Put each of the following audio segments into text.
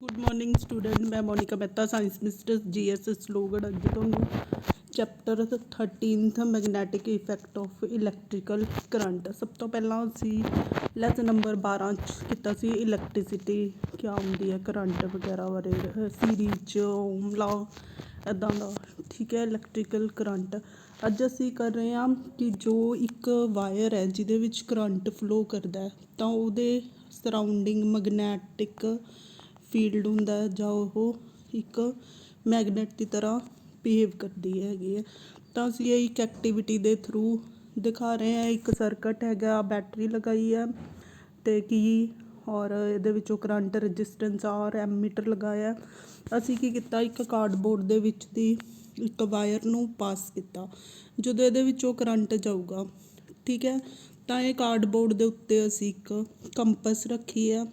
Good morning student. मैं Monika Mehta science mistress GSS लोगड़ अज तुहानू chapter 13 magnetic effect of electrical current. सब तो पहला असी लैसन नंबर 12 किया सी इलैक्ट्रिसिटी क्या होंगी है, करंट वगैरह बारे सीरीज ओम ला इदां दा। ठीक है, इलैक्ट्रिकल करंट अज असी कर रहे हैं कि जो एक वायर है जिहदे विच करंट फ्लो करता है तो उहदे सराउंडिंग मैगनैटिक फील्ड हुंदा है जां ओह एक मैगनेट की तरह बिहेव करती हैगी है। तो असीं ये एक एक्टिविटी के थ्रू दिखा रहे हैं। एक सर्किट हैगा, बैटरी लगाई है तो की और ये विचों करंट रजिस्टेंस और एमीटर लगाया। असीं की कीता, एक कार्डबोर्ड दे विच दी एक वायर नूं पास किया जो ये विचों करंट जाऊगा। ठीक है, तो ये कार्डबोर्ड के उत्ते असीं एक कंपस रखी है।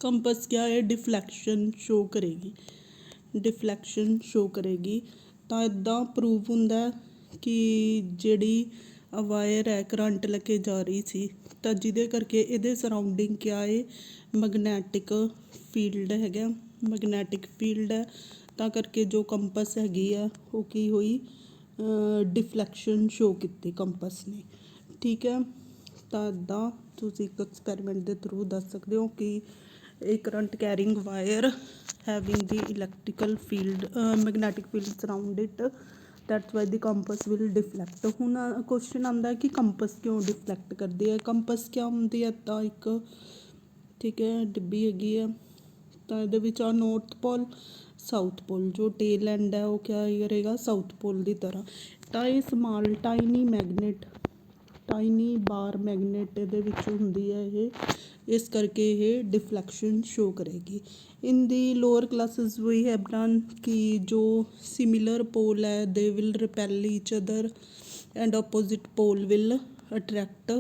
कंपस क्या है, डिफ्लैक्शन शो करेगी, डिफ्लैक्शन शो करेगी। तो इदा प्रूव होंदा कि जिहड़ी वायर है करंट लगे जा रही सी तो जिहदे करके इहदे सराउंडिंग क्या है, मैगनैटिक फील्ड हैगा, मैगनैटिक फील्ड है। तो करके जो कंपस हैगी है वो की हुई, डिफ्लैक्शन शो की कंपस ने। ठीक है, तो इदा तुसीं एक एक्सपैरीमेंट के थ्रू दस सकते हो कि a current carrying wire having the electrical field magnetic field surround it, that's why the compass will deflect। हुण क्वेश्चन आंदा है कि कंपस क्यों डिफ्लैक्ट करती है। कंपस क्या होंदी है, तो एक ठीक है डिब्बी हैगी है तो ये विच आ नॉर्थ पोल साउथ पोल, जो टेल एंड है वो क्या करेगा, साउथ पोल की तरह। तो ये स्मॉल टाइनी मैगनेट, टाइनी बार मैगनेट ये होंदी है ये, इस करके ये डिफ्लैक्शन शो करेगी। In the lower classes we have done कि जो सिमिलर पोल है they will repel each other and opposite pole will attract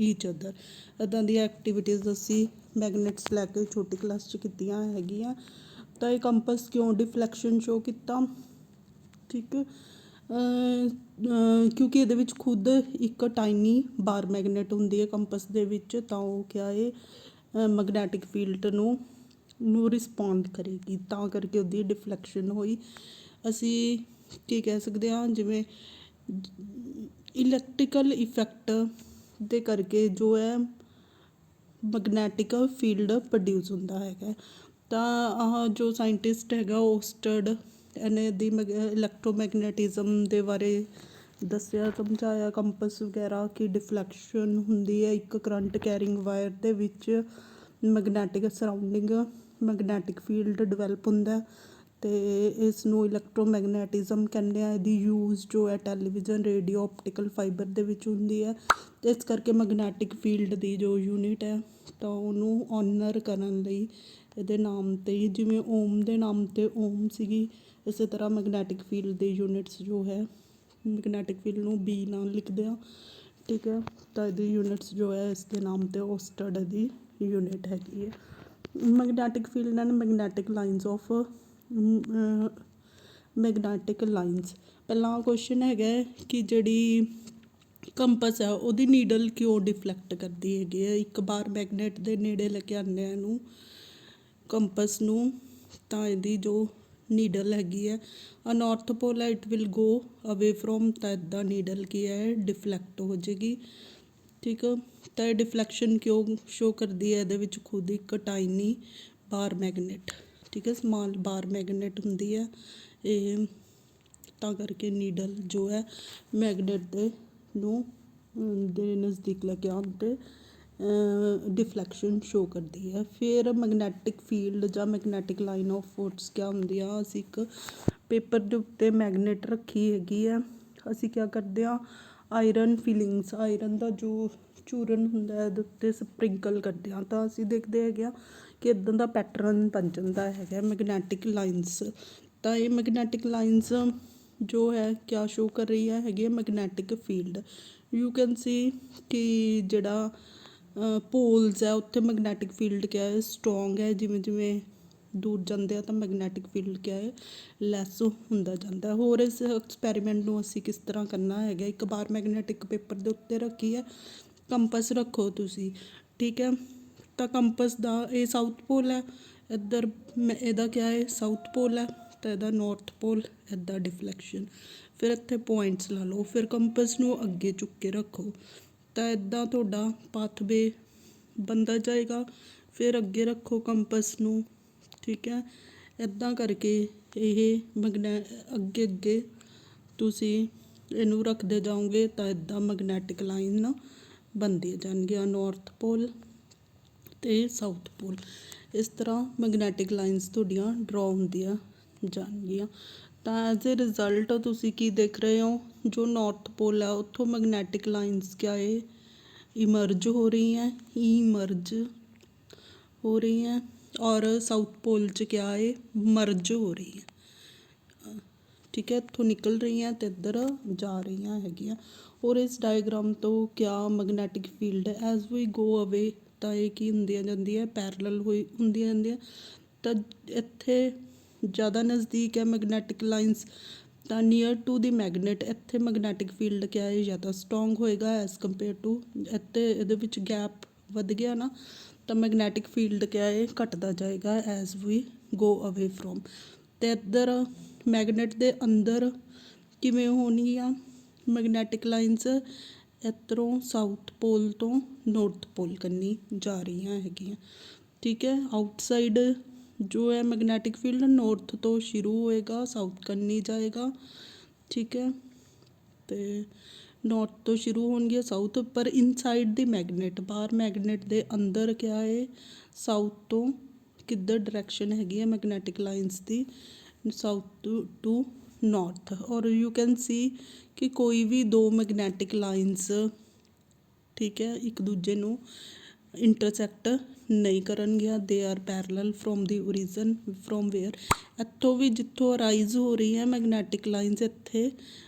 each other. इदां दी एक्टिविटीज़ असी मैगनेट्स लैके छोटी क्लास च कीतियां हैगियां। तो ये कंपस क्यों डिफ्लैक्शन शो किया, ठीक है, क्योंकि ये खुद एक टाइनी बार मैगनेट होंदी है कंपस दे विच, तो वो क्या है मैगनैटिक फील्ड नू रिस्पोंड करेगी, तो करके उसकी डिफ्लैक्शन हुई। असी की कह सकते हैं जिमें इलैक्ट्रिकल इफैक्ट दे करके जो है मैगनैटिक फील्ड प्रोड्यूस होंदा है। तो जो साइंटिस्ट हैगा ओस्टड इन्हें दी इलैक्ट्रोमैगनेटिज्म के बारे दसिया समझाया, कंपस वगैरह की डिफ्लैक्शन होंदी है एक करंट कैरिंग वायर दे विच magnetic surrounding magnetic field develop होंदा तो इसनूं इलैक्ट्रोमैगनेटिज्म कहते हैं। इसकी यूज़ जो है टैलीविजन रेडियो ऑप्टिकल फाइबर दे विच होंदी है। तो इस करके मैगनैटिक फील्ड की जो यूनिट है तो उन्होंने ऑनर करन लई ਇਹਦੇ नाम ਤੇ ही, जिमें ओम के नाम ਤੇ ओम ਸੀਗੀ, इस तरह मैगनैटिक फील्ड की यूनिट्स जो है मैगनैटिक फील्ड ਨੂੰ B ਨਾਲ लिखते हैं। ठीक है, तो यदि यूनिट्स जो है इसके नाम ਤੇ ओस्टड की यूनिट हैगी है। Magnetic field and magnetic lines of magnetic lines. पहला क्वेश्चन है कि जिहड़ी कंपस है वो नीडल क्यों डिफ्लैक्ट करती हैगी है। एक बार मैगनेट के नेड़े लेके आने इनू कंपस नूं, तो यदी जो नीडल हैगी है नॉर्थ पोल है it will go away from, तो इदा नीडल की है डिफ्लैक्ट हो जाएगी। ठीक है, तो यह डिफ्लैक्शन क्यों शो करती है, ये खुद एक टाइनी बार मैगनेट, ठीक है स्मॉल बार मैगनेट होंदी है ये, तो करके नीडल जो है मैगनेट दे नज़दीक लेके आते डिफ्लैक्शन शो करती है। फिर मैगनैटिक फील्ड ਜਾਂ मैगनैटिक लाइन ऑफ फोर्स क्या होंदी ਆ। ਅਸੀਂ ਇੱਕ पेपर के उत्ते मैगनेट रखी हैगी है, ਅਸੀਂ क्या करते हैं आयरन फिलिंग्स, आयरन का जो चूरन ਹੁੰਦਾ ਇਹਦੇ ਉੱਤੇ स्प्रिंकल करते हैं, तो ਅਸੀਂ देखते हैं कि इदां ਦਾ पैटर्न बन ਜਾਂਦਾ है मैगनैटिक लाइनस। तो ये मैगनैटिक लाइनस जो है क्या शो कर रही है magnetic field. You can see कि जिहड़ा पोल्स है उत्थे मैगनैटिक फील्ड क्या है स्ट्रोंग है, जिमें जिमें दूर जाते हैं तो मैगनैटिक फील्ड क्या है लैस होंदा जाता है। होर इस एक्सपैरीमेंट नूं असीं किस तरह करना है, एक बार मैगनैटिक पेपर के उत्ते रखी है, कंपस रखो तुसीं, ठीक है, तो कंपस दा ये साउथ पोल है, ਇੱਧਰ ਇਹਦਾ ਕਿਆ ਹੈ, ਸਾਊਥ ਪੋਲ ਹੈ ਤਾਂ ਇਹਦਾ ਨਾਰਥ ਪੋਲ, ਇੱਦਾਂ ਡਿਫਲੈਕਸ਼ਨ। ਫਿਰ ਇੱਥੇ ਪੁਆਇੰਟਸ ਲਾ ਲਓ, ਫਿਰ ਕੰਪਸ ਨੂੰ ਅੱਗੇ ਚੁੱਕ ਕੇ ਰੱਖੋ ਤਾਂ ਇੱਦਾਂ ਤੁਹਾਡਾ ਪਾਥਵੇ ਬਣਦਾ ਜਾਏਗਾ। ਫਿਰ ਅੱਗੇ ਰੱਖੋ ਕੰਪਸ ਨੂੰ, ਠੀਕ ਹੈ। ਇੱਦਾਂ ਕਰਕੇ ਇਹ ਅੱਗੇ ਅੱਗੇ ਤੁਸੀਂ ਇਹਨੂੰ ਰੱਖਦੇ ਜਾਓਗੇ ਤਾਂ ਇੱਦਾਂ ਮੈਗਨੈਟਿਕ ਲਾਈਨ ਬਣਦੀਆਂ ਜਾਣਗੀਆਂ, ਨਾਰਥ ਪੋਲ ਅਤੇ ਸਾਊਥ ਪੋਲ। ਇਸ ਤਰ੍ਹਾਂ ਮੈਗਨੈਟਿਕ ਲਾਈਨਸ ਤੁਹਾਡੀਆਂ ਡਰੋ ਹੁੰਦੀਆਂ ਜਾਣਗੀਆਂ। ਤਾਂ ਐਜ਼ ਏ ਰਿਜ਼ਲਟ ਤੁਸੀਂ ਕੀ ਦੇਖ ਰਹੇ ਹੋ, ਜੋ ਨਾਰਥ ਪੋਲ ਹੈ ਉੱਥੋਂ ਮੈਗਨੈਟਿਕ ਲਾਈਨਸ ਕਿਆ ਹੈ, ਇਮਰਜ ਹੋ ਰਹੀ हैं, इमर्ज हो रही हैं। और साउथ पोल च क्या है, मर्ज हो रही है, ठीक है। इत्थों निकल रही हैं तो इधर जा रही हैगियां। और इस डायग्राम तो क्या magnetic field as we go away ਤਾਂ ਇਹ ਕੀ ਹੁੰਦੀਆਂ ਜਾਂਦੀਆਂ, ਪੈਰਲਲ ਹੁੰਦੀਆਂ ਜਾਂਦੀਆਂ। ਤਾਂ ਇੱਥੇ ਜ਼ਿਆਦਾ ਨਜ਼ਦੀਕ ਹੈ ਮੈਗਨੈਟਿਕ ਲਾਈਨਸ ਤਾਂ ਨੀਅਰ ਟੂ ਦੀ ਮੈਗਨੇਟ, ਇੱਥੇ ਮੈਗਨੈਟਿਕ ਫੀਲਡ ਕਿਆ ਹੈ, ਜਾਂ ਤਾਂ ਸਟਰੋਂਗ ਹੋਏਗਾ ਐਜ਼ ਕੰਪੇਅਰ ਟੂ ਇੱਥੇ, ਇਹਦੇ ਵਿੱਚ ਗੈਪ ਵੱਧ ਗਿਆ ਨਾ ਤਾਂ ਮੈਗਨੈਟਿਕ ਫੀਲਡ ਕਿਆ ਹੈ, ਘਟਦਾ ਜਾਏਗਾ ਐਜ਼ ਵੀ ਗੋ ਅਵੇ ਫਰੋਮ। ਅਤੇ ਇੱਧਰ ਮੈਗਨੇਟ ਦੇ ਅੰਦਰ ਕਿਵੇਂ ਹੋਣਗੀਆਂ ਮੈਗਨੈਟਿਕ ਲਾਈਨਸ, ਇੱਧਰੋਂ ਸਾਊਥ ਪੋਲ ਤੋਂ ਨਾਰਥ ਪੋਲ ਕੰਨੀ ਜਾ ਰਹੀਆਂ ਹੈਗੀਆਂ, ਠੀਕ ਹੈ। ਆਊਟਸਾਈਡ ਜੋ ਹੈ ਮੈਗਨੈਟਿਕ ਫੀਲਡ ਨਾਰਥ ਤੋਂ ਸ਼ੁਰੂ ਹੋਏਗਾ, ਸਾਊਥ ਕੰਨੀ ਜਾਏਗਾ, ਠੀਕ ਹੈ। ਅਤੇ ਨਾਰਥ ਤੋਂ ਸ਼ੁਰੂ ਹੋਣਗੇ ਸਾਊਥ, ਪਰ ਇਨਸਾਈਡ ਦੀ ਮੈਗਨੇਟ, ਬਾਹਰ ਮੈਗਨੇਟ ਦੇ ਅੰਦਰ ਕਿਆ ਹੈ, ਸਾਊਥ ਤੋਂ ਕਿੱਧਰ ਡਾਇਰੈਕਸ਼ਨ ਹੈਗੀ ਹੈ magnetic lines the, south to north. ਔਰ ਯੂ ਕੈਨ ਸੀ ਕਿ ਕੋਈ ਵੀ ਦੋ ਮੈਗਨੈਟਿਕ ਲਾਈਨਸ, ਠੀਕ ਹੈ, ਇੱਕ ਦੂਜੇ ਨੂੰ ਇੰਟਰਸੈਕਟ ਨਹੀਂ ਕਰਨਗੀਆਂ, they are parallel from the origin, from where, ਇੱਥੋਂ ਵੀ ਜਿੱਥੋਂ ਅਰਾਈਜ਼ ਹੋ ਰਹੀ ਹੈ ਮੈਗਨੈਟਿਕ ਲਾਈਨਸ ਇੱਥੇ,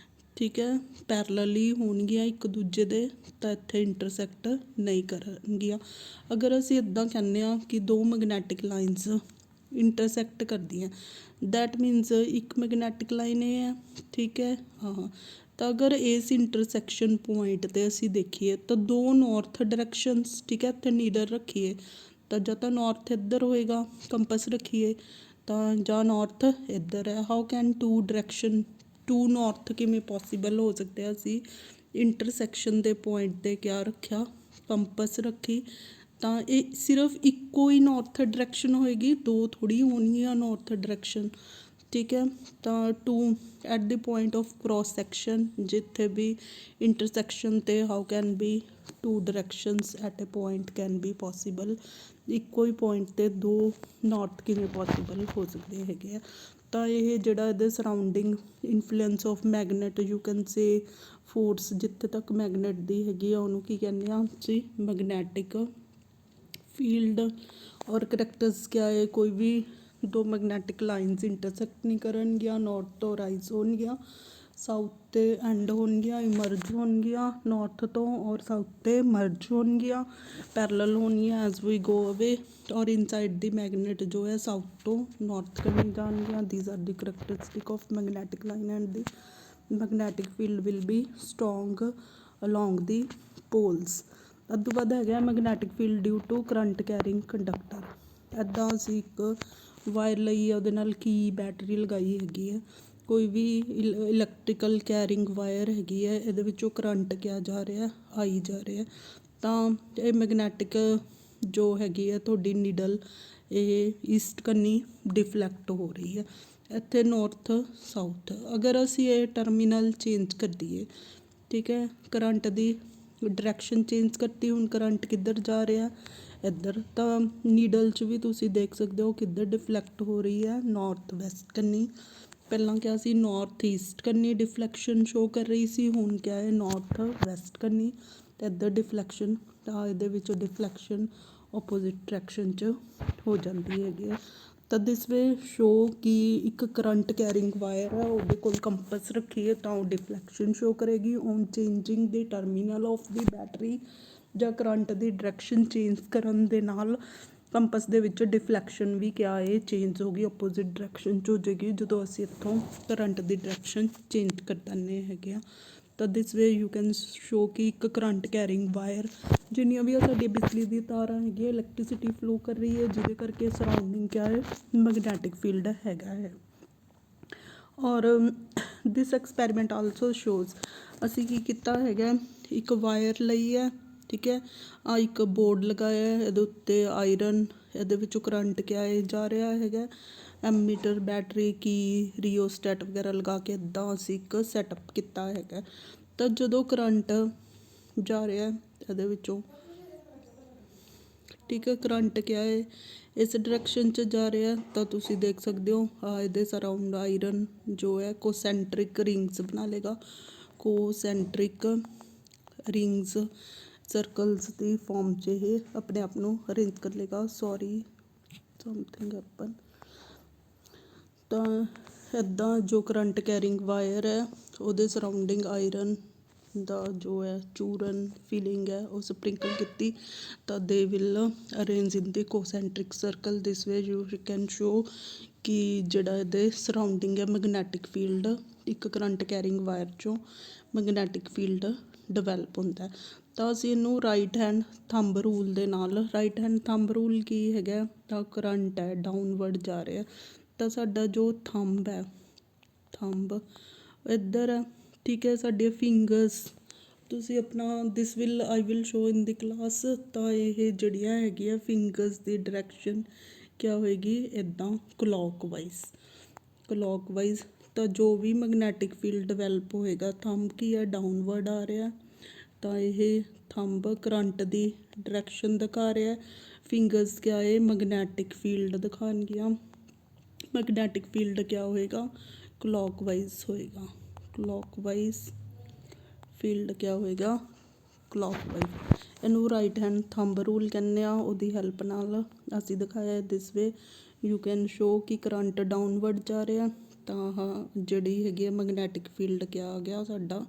ਠੀਕ ਹੈ, ਪੈਰਲਲੀ ਹੋਣਗੀਆਂ ਇੱਕ ਦੂਜੇ ਦੇ, ਤਾਂ ਇੱਥੇ ਇੰਟਰਸੈਕਟ ਨਹੀਂ ਕਰਨਗੀਆਂ। ਅਗਰ ਅਸੀਂ ਇੱਦਾਂ ਕਹਿੰਦੇ ਹਾਂ ਕਿ ਦੋ ਮੈਗਨੈਟਿਕ ਲਾਈਨਸ ਇੰਟਰਸੈਕਟ ਕਰਦੀਆਂ, ਦੈਟ ਮੀਨਸ ਇੱਕ ਮੈਗਨੈਟਿਕ ਲਾਈਨ ਇਹ ਹੈ, ਠੀਕ ਹੈ, ਹਾਂ। ਤਾਂ ਅਗਰ ਇਸ ਇੰਟਰਸੈਕਸ਼ਨ ਪੁਆਇੰਟ 'ਤੇ ਅਸੀਂ ਦੇਖੀਏ ਤਾਂ ਦੋ ਨਾਰਥ ਡਾਇਰੈਕਸ਼ਨਸ, ਠੀਕ ਹੈ, ਇੱਥੇ ਨੀਡਲ ਰੱਖੀਏ ਤਾਂ ਜਾਂ ਤਾਂ ਨਾਰਥ ਇੱਧਰ ਹੋਏਗਾ, ਕੰਪਸ ਰੱਖੀਏ ਤਾਂ ਜਾਂ ਨਾਰਥ ਇੱਧਰ ਹੈ। How can two direction, two north ਕਿਵੇਂ ਪੋਸੀਬਲ ਹੋ ਸਕਦੇ, ਅਸੀਂ ਇੰਟਰਸੈਕਸ਼ਨ ਦੇ ਪੁਆਇੰਟ 'ਤੇ ਕਿਆ ਰੱਖਿਆ, ਕੰਪਸ ਰੱਖੀ, ਤਾਂ ਇਹ ਸਿਰਫ ਇੱਕੋ ਹੀ ਨਾਰਥ ਡਾਇਰੈਕਸ਼ਨ ਹੋਏਗੀ, ਦੋ ਥੋੜ੍ਹੀ ਹੋਣਗੀਆਂ ਨਾਰਥ ਡਾਇਰੈਕਸ਼ਨ, ਠੀਕ ਹੈ। ਤਾਂ two at the point of cross section, ਜਿੱਥੇ ਵੀ ਇੰਟਰਸੈਕਸ਼ਨ 'ਤੇ how can be two directions at a point can be possible, ਇੱਕੋ ਹੀ ਪੁਆਇੰਟ 'ਤੇ ਦੋ ਨਾਰਥ ਕਿਵੇਂ ਪੋਸੀਬਲ ਹੋ ਸਕਦੇ ਹੈਗੇ ਆ। ਤਾਂ ਇਹ ਜਿਹੜਾ ਇਹਦੇ surrounding influence of magnet, you can say force ਜਿੱਥੇ ਤੱਕ ਮੈਗਨੇਟ ਦੀ ਹੈਗੀ ਆ ਉਹਨੂੰ ਕੀ ਕਹਿੰਦੇ ਆ ਅਸੀਂ, ਮੈਗਨੈਟਿਕ ਫੀਲਡ। ਔਰ ਕਰੈਕਟਰਸ ਕਿਆ ਹੈ, ਕੋਈ ਵੀ ਦੋ ਮੈਗਨੈਟਿਕ ਲਾਈਨਸ ਇੰਟਰਸੈਕਟ ਨਹੀਂ ਕਰਨਗੀਆਂ, ਨਾਰਥ ਤੋਂ ਰਾਈਜ਼ ਹੋਣਗੀਆਂ, ਸਾਊਥ 'ਤੇ ਐਂਡ ਹੋਣਗੀਆਂ, ਇਮਰਜ ਹੋਣਗੀਆਂ ਨਾਰਥ ਤੋਂ, ਔਰ ਸਾਊਥ 'ਤੇ ਮਰਜ ਹੋਣਗੀਆਂ, ਪੈਰਲਲ ਹੋਣਗੀਆਂ ਐਜ਼ ਵੀ ਗੋ ਅਵੇ। ਔਰ ਇਨਸਾਈਡ ਦੀ ਮੈਗਨੇਟ ਜੋ ਹੈ ਸਾਊਥ ਤੋਂ ਨਾਰਥ ਕਰਨੀ ਜਾਣਗੀਆਂ। These are the characteristic of magnetic line and the magnetic field will be strong along the poles. ਅੱਧ ਤੋਂ ਬਾਅਦ ਹੈਗਾ magnetic field due to current carrying conductor. ਇੱਦਾਂ ਅਸੀਂ ਇੱਕ ਵਾਇਰ ਲਈ ਆ, ਉਹਦੇ ਨਾਲ ਕੀ ਬੈਟਰੀ ਲਗਾਈ ਹੈਗੀ ਹੈ, ਕੋਈ ਵੀ ਇਲੈਕਟ੍ਰੀਕਲ ਕੈਰਿੰਗ ਵਾਇਰ ਹੈਗੀ ਹੈ, ਇਹਦੇ ਵਿੱਚੋਂ ਕਰੰਟ ਕਿਆ ਜਾ ਰਿਹਾ, ਆਈ ਜਾ ਰਿਹਾ, ਤਾਂ ਇਹ ਮੈਗਨੈਟਿਕ ਜੋ ਹੈਗੀ ਹੈ ਤੁਹਾਡੀ ਨੀਡਲ, ਇਹ ਈਸਟ ਕੰਨੀ ਡਿਫਲੈਕਟ ਹੋ ਰਹੀ ਹੈ, ਇੱਥੇ ਨਾਰਥ ਸਾਊਥ। ਅਗਰ ਅਸੀਂ ਇਹ ਟਰਮੀਨਲ ਚੇਂਜ ਕਰ ਦਈਏ, ਠੀਕ ਹੈ, ਕਰੰਟ ਦੀ ਡਾਇਰੈਕਸ਼ਨ ਚੇਂਜ ਕਰਤੀ, ਹੁਣ ਕਰੰਟ ਕਿੱਧਰ ਜਾ ਰਿਹਾ, ਇੱਧਰ, ਤਾਂ ਨੀਡਲ 'ਚ ਵੀ ਤੁਸੀਂ ਦੇਖ ਸਕਦੇ ਹੋ ਕਿੱਧਰ ਡਿਫਲੈਕਟ ਹੋ ਰਹੀ ਹੈ, ਨਾਰਥ ਵੈਸਟ ਕੰਨੀ। ਪਹਿਲਾਂ ਕਿਹਾ ਸੀ ਨਾਰਥ ਈਸਟ ਕੰਨੀ ਡਿਫਲੈਕਸ਼ਨ ਸ਼ੋ ਕਰ ਰਹੀ ਸੀ, ਹੁਣ ਕਿਆ ਹੈ ਨਾਰਥ ਵੈਸਟ ਕੰਨੀ, ਅਤੇ ਇੱਧਰ ਡਿਫਲੈਕਸ਼ਨ, ਤਾਂ ਇਹਦੇ ਵਿੱਚ ਡਿਫਲੈਕਸ਼ਨ ਓਪੋਜ਼ਿਟ ਡਾਇਰੈਕਸ਼ਨ 'ਚ ਹੋ ਜਾਂਦੀ ਹੈਗੀ ਹੈ। ਤਾਂ ਦਿਸ ਵੇ ਸ਼ੋ ਕਿ ਇੱਕ ਕਰੰਟ ਕੈਰਿੰਗ ਵਾਇਰ ਹੈ, ਉਹਦੇ ਕੋਲ ਕੰਪਸ ਰੱਖੀਏ ਤਾਂ ਉਹ ਡਿਫਲੈਕਸ਼ਨ ਸ਼ੋ ਕਰੇਗੀ on changing the terminal of the battery, ਜਾਂ ਕਰੰਟ ਦੀ ਡਾਇਰੈਕਸ਼ਨ ਚੇਂਜ ਕਰਨ ਦੇ ਨਾਲ ਕੰਪਸ ਦੇ ਵਿੱਚ ਡਿਫਲੈਕਸ਼ਨ ਵੀ ਕਿਆ ਹੈ, ਚੇਂਜ ਹੋ ਗਈ, ਅਪੋਜ਼ਿਟ ਡਾਇਰੈਕਸ਼ਨ 'ਚ ਹੋ ਜਾਏਗੀ ਜਦੋਂ ਅਸੀਂ ਇੱਥੋਂ ਕਰੰਟ ਦੀ ਡਾਇਰੈਕਸ਼ਨ ਚੇਂਜ ਕਰ ਦਿੰਦੇ ਹੈਗੇ ਆ। ਤਾਂ ਦਿਸ ਵੇ ਯੂ ਕੈਨ ਸ਼ੋ ਕਿ ਇੱਕ ਕਰੰਟ ਕੈਰਿੰਗ ਵਾਇਰ, ਜਿੰਨੀਆਂ ਵੀ ਸਾਡੀਆਂ ਬਿਜਲੀ ਦੀ ਤਾਰਾਂ ਹੈਗੀਆਂ, ਇਲੈਕਟ੍ਰੀਸਿਟੀ ਫਲੋ ਕਰ ਰਹੀ ਹੈ, ਜਿਹਦੇ ਕਰਕੇ ਸਰਾਊਂਡਿੰਗ ਕਿਆ ਹੈ, ਮੈਗਨੈਟਿਕ ਫੀਲਡ ਹੈਗਾ ਹੈ। ਔਰ ਦਿਸ ਐਕਸਪੈਰੀਮੈਂਟ ਆਲਸੋ ਸ਼ੋਜ਼, ਅਸੀਂ ਕੀ ਕੀਤਾ ਹੈਗਾ, ਇੱਕ ਵਾਇਰ ਲਈ ਹੈ, ਠੀਕ ਹੈ, ਆ ਇੱਕ ਬੋਰਡ ਲਗਾਇਆ ਹੈ, ਇਹਦੇ ਉੱਤੇ ਆਇਰਨ, ਇਹਦੇ ਵਿੱਚੋਂ ਕਰੰਟ ਕਿਆ ਹੈ ਜਾ ਰਿਹਾ ਹੈਗਾ, ਐਮੀਟਰ, ਬੈਟਰੀ, ਕੀ, ਰੀਓਸਟੈਟ ਵਗੈਰਾ ਲਗਾ ਕੇ ਇੱਦਾਂ ਅਸੀਂ ਇੱਕ ਸੈਟਅਪ ਕੀਤਾ ਹੈਗਾ। ਤਾਂ ਜਦੋਂ ਕਰੰਟ ਜਾ ਰਿਹਾ ਇਹਦੇ ਵਿੱਚੋਂ, ਠੀਕ ਹੈ, ਕਰੰਟ ਕਿਆ ਹੈ ਇਸ ਡਾਇਰੈਕਸ਼ਨ 'ਚ ਜਾ ਰਿਹਾ, ਤਾਂ ਤੁਸੀਂ ਦੇਖ ਸਕਦੇ ਹੋ ਇਹਦੇ ਸਰਾਊਂਡ ਆਇਰਨ ਜੋ ਹੈ ਕੋਸੈਂਟਰਿਕ ਰਿੰਗਸ ਬਣਾ ਲੇਗਾ, ਕੋਸੈਂਟਰਿਕ ਰਿੰਗਸ ਸਰਕਲਸ ਦੀ ਫੋਰਮ 'ਚ ਇਹ ਆਪਣੇ ਆਪ ਨੂੰ ਅਰੇਂਜ ਕਰ ਲੇਗਾ। Sorry something happen. ਤਾਂ ਇੱਦਾਂ ਜੋ ਕਰੰਟ ਕੈਰਿੰਗ ਵਾਇਰ ਹੈ ਉਹਦੇ ਸਰਾਊਂਡਿੰਗ ਆਇਰਨ ਦਾ ਜੋ ਹੈ ਚੂਰਨ ਫੀਲਿੰਗ ਹੈ ਉਹ ਸਪ੍ਰਿੰਕਲ ਕੀਤੀ, ਤਾਂ they will arrange in the concentric circle. This way you can show ਕਿ ਜਿਹੜਾ ਇਹਦੇ ਸਰਾਊਂਡਿੰਗ ਹੈ ਮੈਗਨੈਟਿਕ ਫੀਲਡ, ਇੱਕ ਕਰੰਟ ਕੈਰਿੰਗ ਵਾਇਰ 'ਚੋਂ ਮੈਗਨੈਟਿਕ ਫੀਲਡ ਡਿਵੈਲਪ ਹੁੰਦਾ। ਤਾਂ ਅਸੀਂ ਇਹਨੂੰ ਰਾਈਟ ਹੈਂਡ ਥੰਬ ਰੂਲ ਦੇ ਨਾਲ, ਰਾਈਟ ਹੈਂਡ ਥੰਬ ਰੂਲ ਕੀ ਹੈਗਾ, ਤਾਂ ਕਰੰਟ ਹੈ ਡਾਊਨਵਰਡ ਜਾ ਰਿਹਾ, ਤਾਂ ਸਾਡਾ ਜੋ ਥੰਬ ਹੈ, ਥੰਬ ਇੱਧਰ ਹੈ, ਠੀਕ ਹੈ, ਸਾਡੀਆਂ ਫਿੰਗਰਸ ਤੁਸੀਂ ਆਪਣਾ this will I will show in the class. ਤਾਂ ਇਹ ਜਿਹੜੀਆਂ ਹੈਗੀਆਂ ਫਿੰਗਰਸ ਦੀ ਡਾਇਰੈਕਸ਼ਨ ਕਿਆ ਹੋਏਗੀ, ਇੱਦਾਂ ਕਲੋਕਵਾਈਜ਼, ਕਲੋਕਵਾਈਜ਼। ਤਾਂ ਜੋ ਵੀ ਮੈਗਨੈਟਿਕ ਫੀਲਡ ਡਿਵੈਲਪ ਹੋਏਗਾ, ਥੰਬ ਕੀ ਹੈ ਡਾਊਨਵਰਡ ਆ ਰਿਹਾ, ਤਾਂ ਇਹ ਥੰਬ ਕਰੰਟ ਦੀ ਡਾਇਰੈਕਸ਼ਨ ਦਿਖਾ ਰਿਹਾ, ਫਿੰਗਰਸ ਕਿਆ ਹੈ ਮੈਗਨੈਟਿਕ ਫੀਲਡ ਦਿਖਾਉਣਗੀਆਂ, ਮੈਗਨੈਟਿਕ ਫੀਲਡ ਕਿਆ ਹੋਏਗਾ ਕਲੋਕਵਾਈਜ਼ ਹੋਏਗਾ, ਕਲੋਕਵਾਈਜ਼ ਫੀਲਡ ਕਿਆ ਹੋਏਗਾ ਕਲੋਕਵਾਈਜ਼। ਇਹਨੂੰ ਰਾਈਟ ਹੈਂਡ ਥੰਬ ਰੂਲ ਕਹਿੰਦੇ ਆ, ਉਹਦੀ ਹੈਲਪ ਨਾਲ ਅਸੀਂ ਦਿਖਾਇਆ ਦਿਸ ਵੇ ਯੂ ਕੈਨ ਸ਼ੋ ਕਿ ਕਰੰਟ ਡਾਊਨਵਰਡ ਜਾ ਰਿਹਾ, ਤਾਂ ਜਿਹੜੀ ਹੈਗੀ ਹੈ ਮੈਗਨੈਟਿਕ ਫੀਲਡ ਕਿਆ ਆ ਗਿਆ ਸਾਡਾ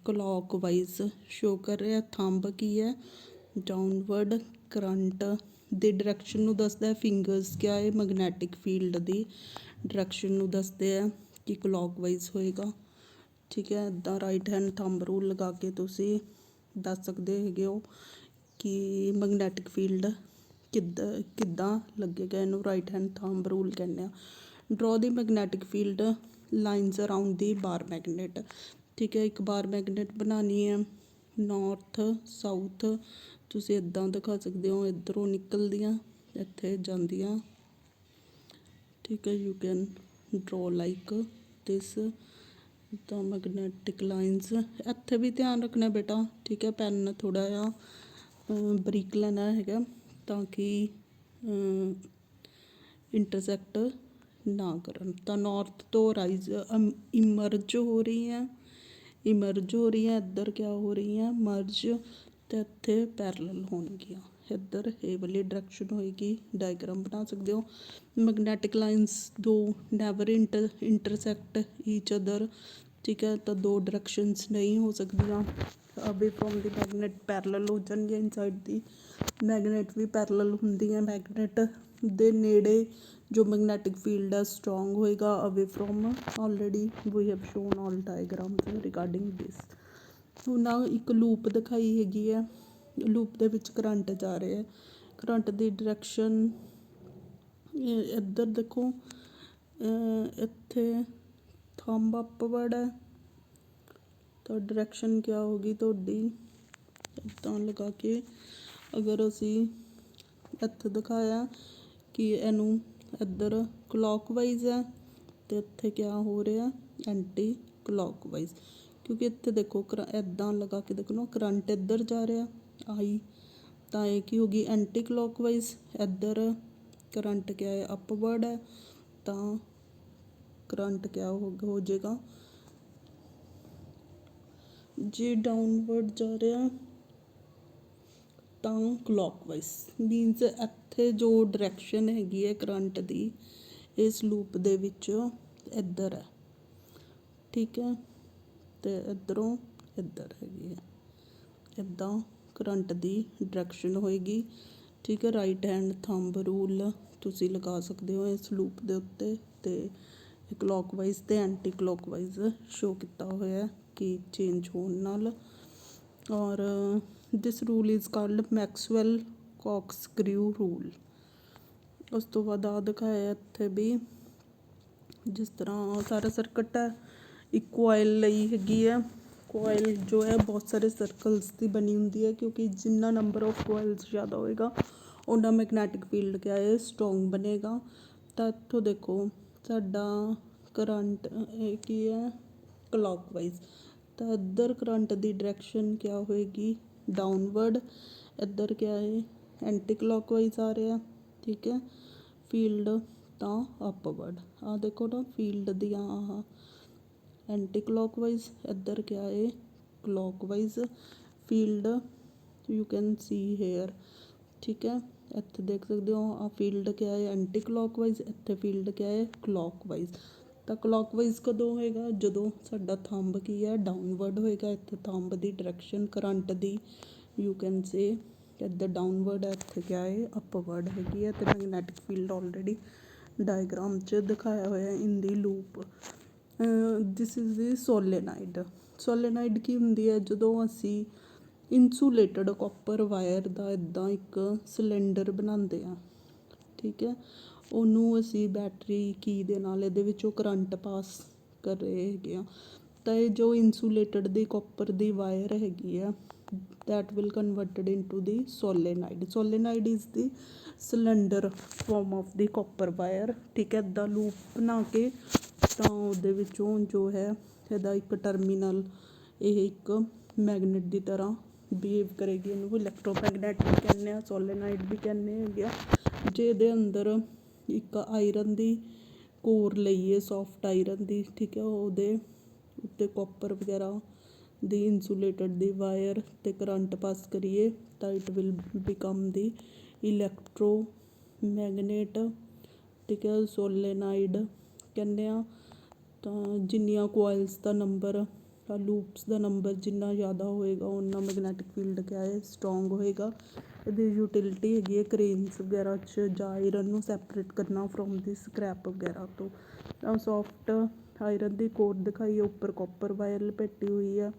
ਕਲੋਕਵਾਈਜ਼ ਸ਼ੋ ਕਰ ਰਿਹਾ, ਥੰਬ ਕੀ ਹੈ ਡਾਊਨਵਰਡ, ਕਰੰਟ ਦੀ ਡਾਇਰੈਕਸ਼ਨ ਨੂੰ ਦੱਸਦਾ, ਫਿੰਗਰਸ ਕਿਆ ਹੈ ਮੈਗਨੈਟਿਕ ਫੀਲਡ ਦੀ ਡਾਇਰੈਕਸ਼ਨ ਨੂੰ ਦੱਸਦੇ ਆ ਕਿ ਕਲੋਕਵਾਈਜ਼ ਹੋਏਗਾ, ਠੀਕ ਹੈ। ਇੱਦਾਂ ਰਾਈਟ ਹੈਂਡ ਥੰਬ ਰੂਲ ਲਗਾ ਕੇ ਤੁਸੀਂ ਦੱਸ ਸਕਦੇ ਹੈਗੇ ਹੋ ਕਿ ਮੈਗਨੈਟਿਕ ਫੀਲਡ ਕਿੱਦਾਂ ਲੱਗੇਗਾ, ਇਹਨੂੰ ਰਾਈਟ ਹੈਂਡ ਥੰਬ ਰੂਲ ਕਹਿੰਦੇ ਆ। ਡਰੋ ਦੀ ਮੈਗਨੈਟਿਕ ਫੀਲਡ ਲਾਈਨਸ ਅਰਾਊਂਡ ਦੀ ਬਾਰ ਮੈਗਨੇਟ, ਠੀਕ ਹੈ, ਇੱਕ ਬਾਰ ਮੈਗਨੇਟ ਬਣਾਉਣੀ ਹੈ, ਨੌਰਥ ਸਾਊਥ ਤੁਸੀਂ ਇੱਦਾਂ ਦਿਖਾ ਸਕਦੇ ਹੋ, ਇੱਧਰੋਂ ਨਿਕਲਦੀਆਂ ਇੱਥੇ ਜਾਂਦੀਆਂ, ਠੀਕ ਹੈ, ਯੂ ਕੈਨ ਡਰੋ ਲਾਈਕ ਦਿਸ ਤਾਂ ਮੈਗਨੈਟਿਕ ਲਾਈਨਸ। ਇੱਥੇ ਵੀ ਧਿਆਨ ਰੱਖਣਾ ਬੇਟਾ, ਠੀਕ ਹੈ, ਪੈਨ ਥੋੜ੍ਹਾ ਜਿਹਾ ਬਰੀਕ ਲੈਣਾ ਹੈਗਾ ਤਾਂ ਕਿ ਇੰਟਰਸੈਕਟ ਨਾ ਕਰਨ। ਤਾਂ ਨੌਰਥ ਤੋਂ ਰਾਈਜ਼ ਇਮਰਜ ਹੋ ਰਹੀਆਂ, ਇਮਰਜ ਹੋ ਰਹੀਆਂ, ਇੱਧਰ ਕਿਆ ਹੋ ਰਹੀਆਂ ਮਰਜ, ਅਤੇ ਇੱਥੇ ਪੈਰਲਲ ਹੋਣਗੀਆਂ, ਇੱਧਰ ਇਹ ਵਾਲੀ ਡਾਇਰੈਕਸ਼ਨ ਹੋਏਗੀ, ਡਾਇਗਰਾਮ ਬਣਾ ਸਕਦੇ ਹੋ। ਮੈਗਨੈਟਿਕ ਲਾਈਨਸ ਦੋ ਨੈਵਰ ਇੰਟਰਸੈਕਟ ਈਚ ਅਦਰ, ਠੀਕ ਹੈ, ਤਾਂ ਦੋ ਡਾਇਰੈਕਸ਼ਨਸ ਨਹੀਂ ਹੋ ਸਕਦੀਆਂ, ਅਵੇ ਫਰੋਮ ਦੀ ਮੈਗਨੇਟ ਪੈਰਲਲ ਹੋ ਜਾਣਗੀਆਂ, ਇਨਸਾਈਡ ਦੀ ਮੈਗਨੇਟ ਵੀ ਪੈਰਲਲ ਹੁੰਦੀ ਹੈ, ਮੈਗਨੇਟ ਦੇ ਨੇੜੇ ਜੋ ਮੈਗਨੈਟਿਕ ਫੀਲਡ ਹੈ ਸਟਰੋਂਗ ਹੋਏਗਾ, away from already we have shown all diagrams regarding this. ਹੁਣ ਇੱਕ ਲੂਪ ਦਿਖਾਈ ਹੈਗੀ ਹੈ, ਲੂਪ ਦੇ ਵਿੱਚ ਕਰੰਟ ਜਾ ਰਿਹਾ ਹੈ, ਕਰੰਟ ਦੀ ਡਾਇਰੈਕਸ਼ਨ ਇੱਧਰ ਦੇਖੋ, ਇੱਥੇ ਥੰਬ ਅਪਵਰਡ ਹੈ, ਤਾਂ ਡਾਇਰੈਕਸ਼ਨ ਕਿਆ ਹੋਗੀ ਤੁਹਾਡੀ ਇੱਦਾਂ ਲਗਾ ਕੇ, ਅਗਰ ਅਸੀਂ ਇੱਥੇ ਦਿਖਾਇਆ ਕਿ ਇਹਨੂੰ ਇੱਧਰ ਕਲੋਕਵਾਈਜ਼ ਹੈ ਅਤੇ ਇੱਥੇ ਕਿਆ ਹੋ ਰਿਹਾ ਐਂਟੀ ਕਲੋਕਵਾਈਜ਼, ਕਿਉਂਕਿ ਇੱਥੇ ਦੇਖੋ ਇੱਦਾਂ ਲਗਾ ਕੇ ਦੇਖੋ ਨਾ ਕਰੰਟ ਇੱਧਰ ਜਾ ਰਿਹਾ ਆਈ, ਤਾਂ ਇਹ ਕੀ ਹੋਗੀ ਐਂਟੀ ਕਲੋਕਵਾਈਜ਼, ਇੱਧਰ ਕਰੰਟ ਕਿਆ ਹੈ ਅਪਵਰਡ ਹੈ, ਤਾਂ ਕਰੰਟ ਕਿਆ ਹੋ ਜਾਏਗਾ ਜੇ ਡਾਊਨਵਰਡ ਜਾ ਰਿਹਾ ਤਾਂ ਕਲੋਕਵਾਈਜ਼, ਮੀਨਸ ਇੱਥੇ ਜੋ ਡਾਇਰੈਕਸ਼ਨ ਹੈਗੀ ਹੈ ਕਰੰਟ ਦੀ ਇਸ ਲੂਪ ਦੇ ਵਿੱਚ ਇੱਧਰ ਹੈ, ਠੀਕ ਹੈ, ਅਤੇ ਇੱਧਰੋਂ ਇੱਧਰ ਹੈਗੀ ਹੈ, ਇੱਦਾਂ ਕਰੰਟ ਦੀ ਡਾਇਰੈਕਸ਼ਨ ਹੋਏਗੀ, ਠੀਕ ਹੈ। ਰਾਈਟ ਹੈਂਡ ਥੰਬ ਰੂਲ ਤੁਸੀਂ ਲਗਾ ਸਕਦੇ ਹੋ ਇਸ ਲੂਪ ਦੇ ਉੱਤੇ, ਅਤੇ ਕਲੋਕਵਾਈਜ਼ ਅਤੇ ਐਂਟੀ ਕਲੋਕਵਾਈਜ਼ ਸ਼ੋ ਕੀਤਾ ਹੋਇਆ। ਕਿ ਚੇਂਜ ਹੋਣ ਨਾਲ। ਔਰ this rule is called Maxwell corkscrew rule. ਉਸ ਤੋਂ ਬਾਅਦ ਆ ਦਿਖਾਇਆ ਇੱਥੇ ਵੀ ਜਿਸ ਤਰ੍ਹਾਂ ਸਾਰਾ ਸਰਕਟ ਹੈ ਇੱਕ ਕੋਇਲ ਲਈ ਹੈਗੀ ਹੈ। ਕੋਇਲ ਜੋ ਹੈ ਬਹੁਤ ਸਾਰੇ ਸਰਕਲਸ ਦੀ ਬਣੀ ਹੁੰਦੀ ਹੈ, ਕਿਉਂਕਿ ਜਿੰਨਾ ਨੰਬਰ ਆਫ ਕੋਇਲਸ ਜ਼ਿਆਦਾ ਹੋਏਗਾ ਉਹਨਾਂ ਮੈਗਨੈਟਿਕ ਫੀਲਡ ਕਿਆ ਹੈ ਸਟਰੋਂਗ ਬਣੇਗਾ। ਤਾਂ ਇੱਥੋਂ ਦੇਖੋ ਸਾਡਾ ਕਰੰਟ ਇਹ ਕੀ ਹੈ ਕਲੌਕਵਾਈਜ਼, ਤਾਂ ਇੱਧਰ ਕਰੰਟ ਦੀ ਡਾਇਰੈਕਸ਼ਨ ਕਿਆ ਹੋਏਗੀ ਡਾਊਨਵਰਡ, ਇੱਧਰ ਕਿਆ ਹੈ ਐਂਟੀ ਕਲੌਕਵਾਈਜ਼ ਆ ਰਿਹਾ, ਠੀਕ ਹੈ। ਫੀਲਡ ਤਾਂ ਅਪਵਰਡ, ਆਹ ਦੇਖੋ ਨਾ ਫੀਲਡ ਦੀਆਂ ਆਹ ਐਂਟੀ ਕਲੌਕਵਾਈਜ਼, ਇੱਧਰ ਕਿਆ ਹੈ clockwise field you can see here, ਠੀਕ ਹੈ। ਇੱਥੇ ਦੇਖ ਸਕਦੇ ਹੋ ਆ ਫੀਲਡ ਕਿਆ ਹੈ ਐਂਟੀ ਕਲੌਕਵਾਈਜ਼, ਇੱਥੇ ਫੀਲਡ ਕਿਆ ਹੈ ਕਲੌਕਵਾਈਜ਼। ਤਾਂ ਕਲੌਕਵਾਈਜ਼ ਕਦੋਂ ਹੋਏਗਾ ਜਦੋਂ ਸਾਡਾ ਥੰਬ ਕੀ ਹੈ ਡਾਊਨਵਰਡ ਹੋਏਗਾ। ਇੱਥੇ thumb the direction current the you can say ਇੱਧਰ ਡਾਊਨਵਰਡ ਹੈ, ਇੱਥੇ ਕਿਆ ਹੈ ਅਪਵਰਡ ਹੈਗੀ ਹੈ। ਅਤੇ ਮੈਗਨੈਟਿਕ ਫੀਲਡ ਆਲਰੇਡੀ ਡਾਇਗਰਾਮ 'ਚ ਦਿਖਾਇਆ ਹੋਇਆ ਇਨ ਦੀ ਲੂਪ। This is the ਸੋਲੇਨਾਈਡ। ਸੋਲੇਨਾਈਡ ਕੀ ਹੁੰਦੀ ਹੈ, ਜਦੋਂ ਅਸੀਂ ਇੰਸੂਲੇਟਡ ਕਾਪਰ ਵਾਇਰ ਦਾ ਇੱਦਾਂ ਇੱਕ ਸਿਲੰਡਰ ਬਣਾਉਂਦੇ ਹਾਂ, ਠੀਕ ਹੈ। ਉਹਨੂੰ ਅਸੀਂ ਬੈਟਰੀ ਕੀ ਦੇ ਨਾਲ ਇਹਦੇ ਵਿੱਚੋਂ ਕਰੰਟ ਪਾਸ ਕਰ ਰਹੇ ਹੈਗੇ ਆ, ਤਾਂ ਇਹ ਜੋ ਇੰਸੂਲੇਟਡ ਦੀ ਕਾਪਰ ਦੀ ਵਾਇਰ ਹੈਗੀ ਆ that will converted into the solenoid. Solenoid is the cylinder form of the copper wire, ਠੀਕ ਹੈ। ਇੱਦਾਂ ਲੂਪ ਬਣਾ ਕੇ ਤਾਂ ਉਹਦੇ ਵਿੱਚੋਂ ਜੋ ਹੈ ਇਹਦਾ ਇੱਕ ਟਰਮੀਨਲ ਇਹ ਇੱਕ ਮੈਗਨੇਟ ਦੀ ਤਰ੍ਹਾਂ ਬਿਹੇਵ ਕਰੇਗੀ, ਇਹਨੂੰ ਇਲੈਕਟ੍ਰੋਮੈਗਨੈਟ ਵੀ ਕਹਿੰਦੇ ਆ, ਸੋਲੇਨਾਈਡ ਵੀ ਕਹਿੰਦੇ ਹੈਗੇ ਆ। ਜੇ ਇਹਦੇ ਅੰਦਰ ਇੱਕ ਆਇਰਨ ਦੀ ਕੋਰ ਲਈਏ ਸੋਫਟ ਆਇਰਨ ਦੀ, ਠੀਕ ਹੈ, ਉਹਦੇ ਉੱਤੇ ਕਾਪਰ ਵਗੈਰਾ ਦੀ ਇੰਸੂਲੇਟਡ ਦੀ ਵਾਇਰ ਤੇ ਕਰੰਟ ਪਾਸ ਕਰੀਏ ਤਾਂ ਇਟ ਵਿਲ ਬਿਕਮ ਦੀ ਇਲੈਕਟ੍ਰੋਮੈਗਨੇਟ, ਠੀਕ ਹੈ, ਸੋਲੇਨਾਈਡ ਕਹਿੰਦੇ ਆ। ਤਾਂ ਜਿੰਨੀਆਂ ਕੋਇਲਸ ਦਾ ਨੰਬਰ ਲੂਪਸ ਦਾ ਨੰਬਰ ਜਿੰਨਾ ਜ਼ਿਆਦਾ ਹੋਏਗਾ ਉਨਾ ਮੈਗਨੈਟਿਕ ਫੀਲਡ ਕਿਆ ਹੈ ਸਟਰੋਂਗ ਹੋਏਗਾ। ਇਹਦੀ ਯੂਟਿਲਿਟੀ ਹੈਗੀ ਹੈ ਕਰੇਨਸ ਵਗੈਰਾ 'ਚ ਜਾਂ ਆਇਰਨ ਨੂੰ ਸੈਪਰੇਟ ਕਰਨਾ ਫਰੋਮ ਦੀ ਸਕ੍ਰੈਪ ਵਗੈਰਾ ਤੋਂ। ਤਾਂ ਸੋਫਟ ਆਇਰਨ ਦੀ ਕੋਰ ਦਿਖਾਈ ਹੈ, ਉੱਪਰ ਕਾਪਰ ਵਾਇਰ ਲਪੇਟੀ ਹੋਈ ਹੈ,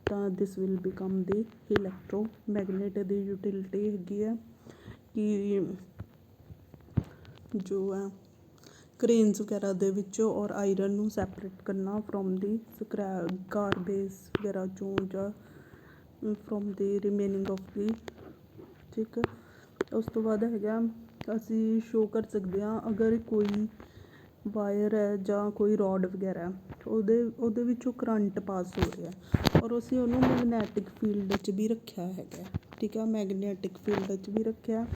ਤਾਂ this will become the ਇਲੈਕਟ੍ਰੋਮੈਗਨੇਟ। The utility ਹੈਗੀ ਹੈ ਕਿ ਜੋ ਹੈ ਕਰੇਨਸ ਵਗੈਰਾ ਦੇ ਵਿੱਚੋਂ ਔਰ ਆਇਰਨ ਨੂੰ ਸੈਪਰੇਟ ਕਰਨਾ ਫਰੋਮ ਦੀ ਗਾਰਬੇਜ ਵਗੈਰਾ ਚੋਂ ਜਾਂ ਫਰੋਮ ਦੀ ਰਿਮੇਨਿੰਗ ਆਫ ਦੀ, ਠੀਕ। ਉਸ ਤੋਂ ਬਾਅਦ ਹੈਗਾ ਅਸੀਂ ਸ਼ੋ ਕਰ ਸਕਦੇ ਹਾਂ ਅਗਰ ਕੋਈ ਵਾਇਰ ਹੈ ਜਾਂ ਕੋਈ ਰੋਡ ਵਗੈਰਾ ਉਹਦੇ ਵਿੱਚੋਂ ਕਰੰਟ ਪਾਸ ਹੋ ਰਿਹਾ ਔਰ ਅਸੀਂ ਉਹਨੂੰ ਮੈਗਨੈਟਿਕ ਫੀਲਡ 'ਚ ਵੀ ਰੱਖਿਆ ਹੈਗਾ, ਠੀਕ ਹੈ, ਮੈਗਨੈਟਿਕ ਫੀਲਡ 'ਚ ਵੀ ਰੱਖਿਆ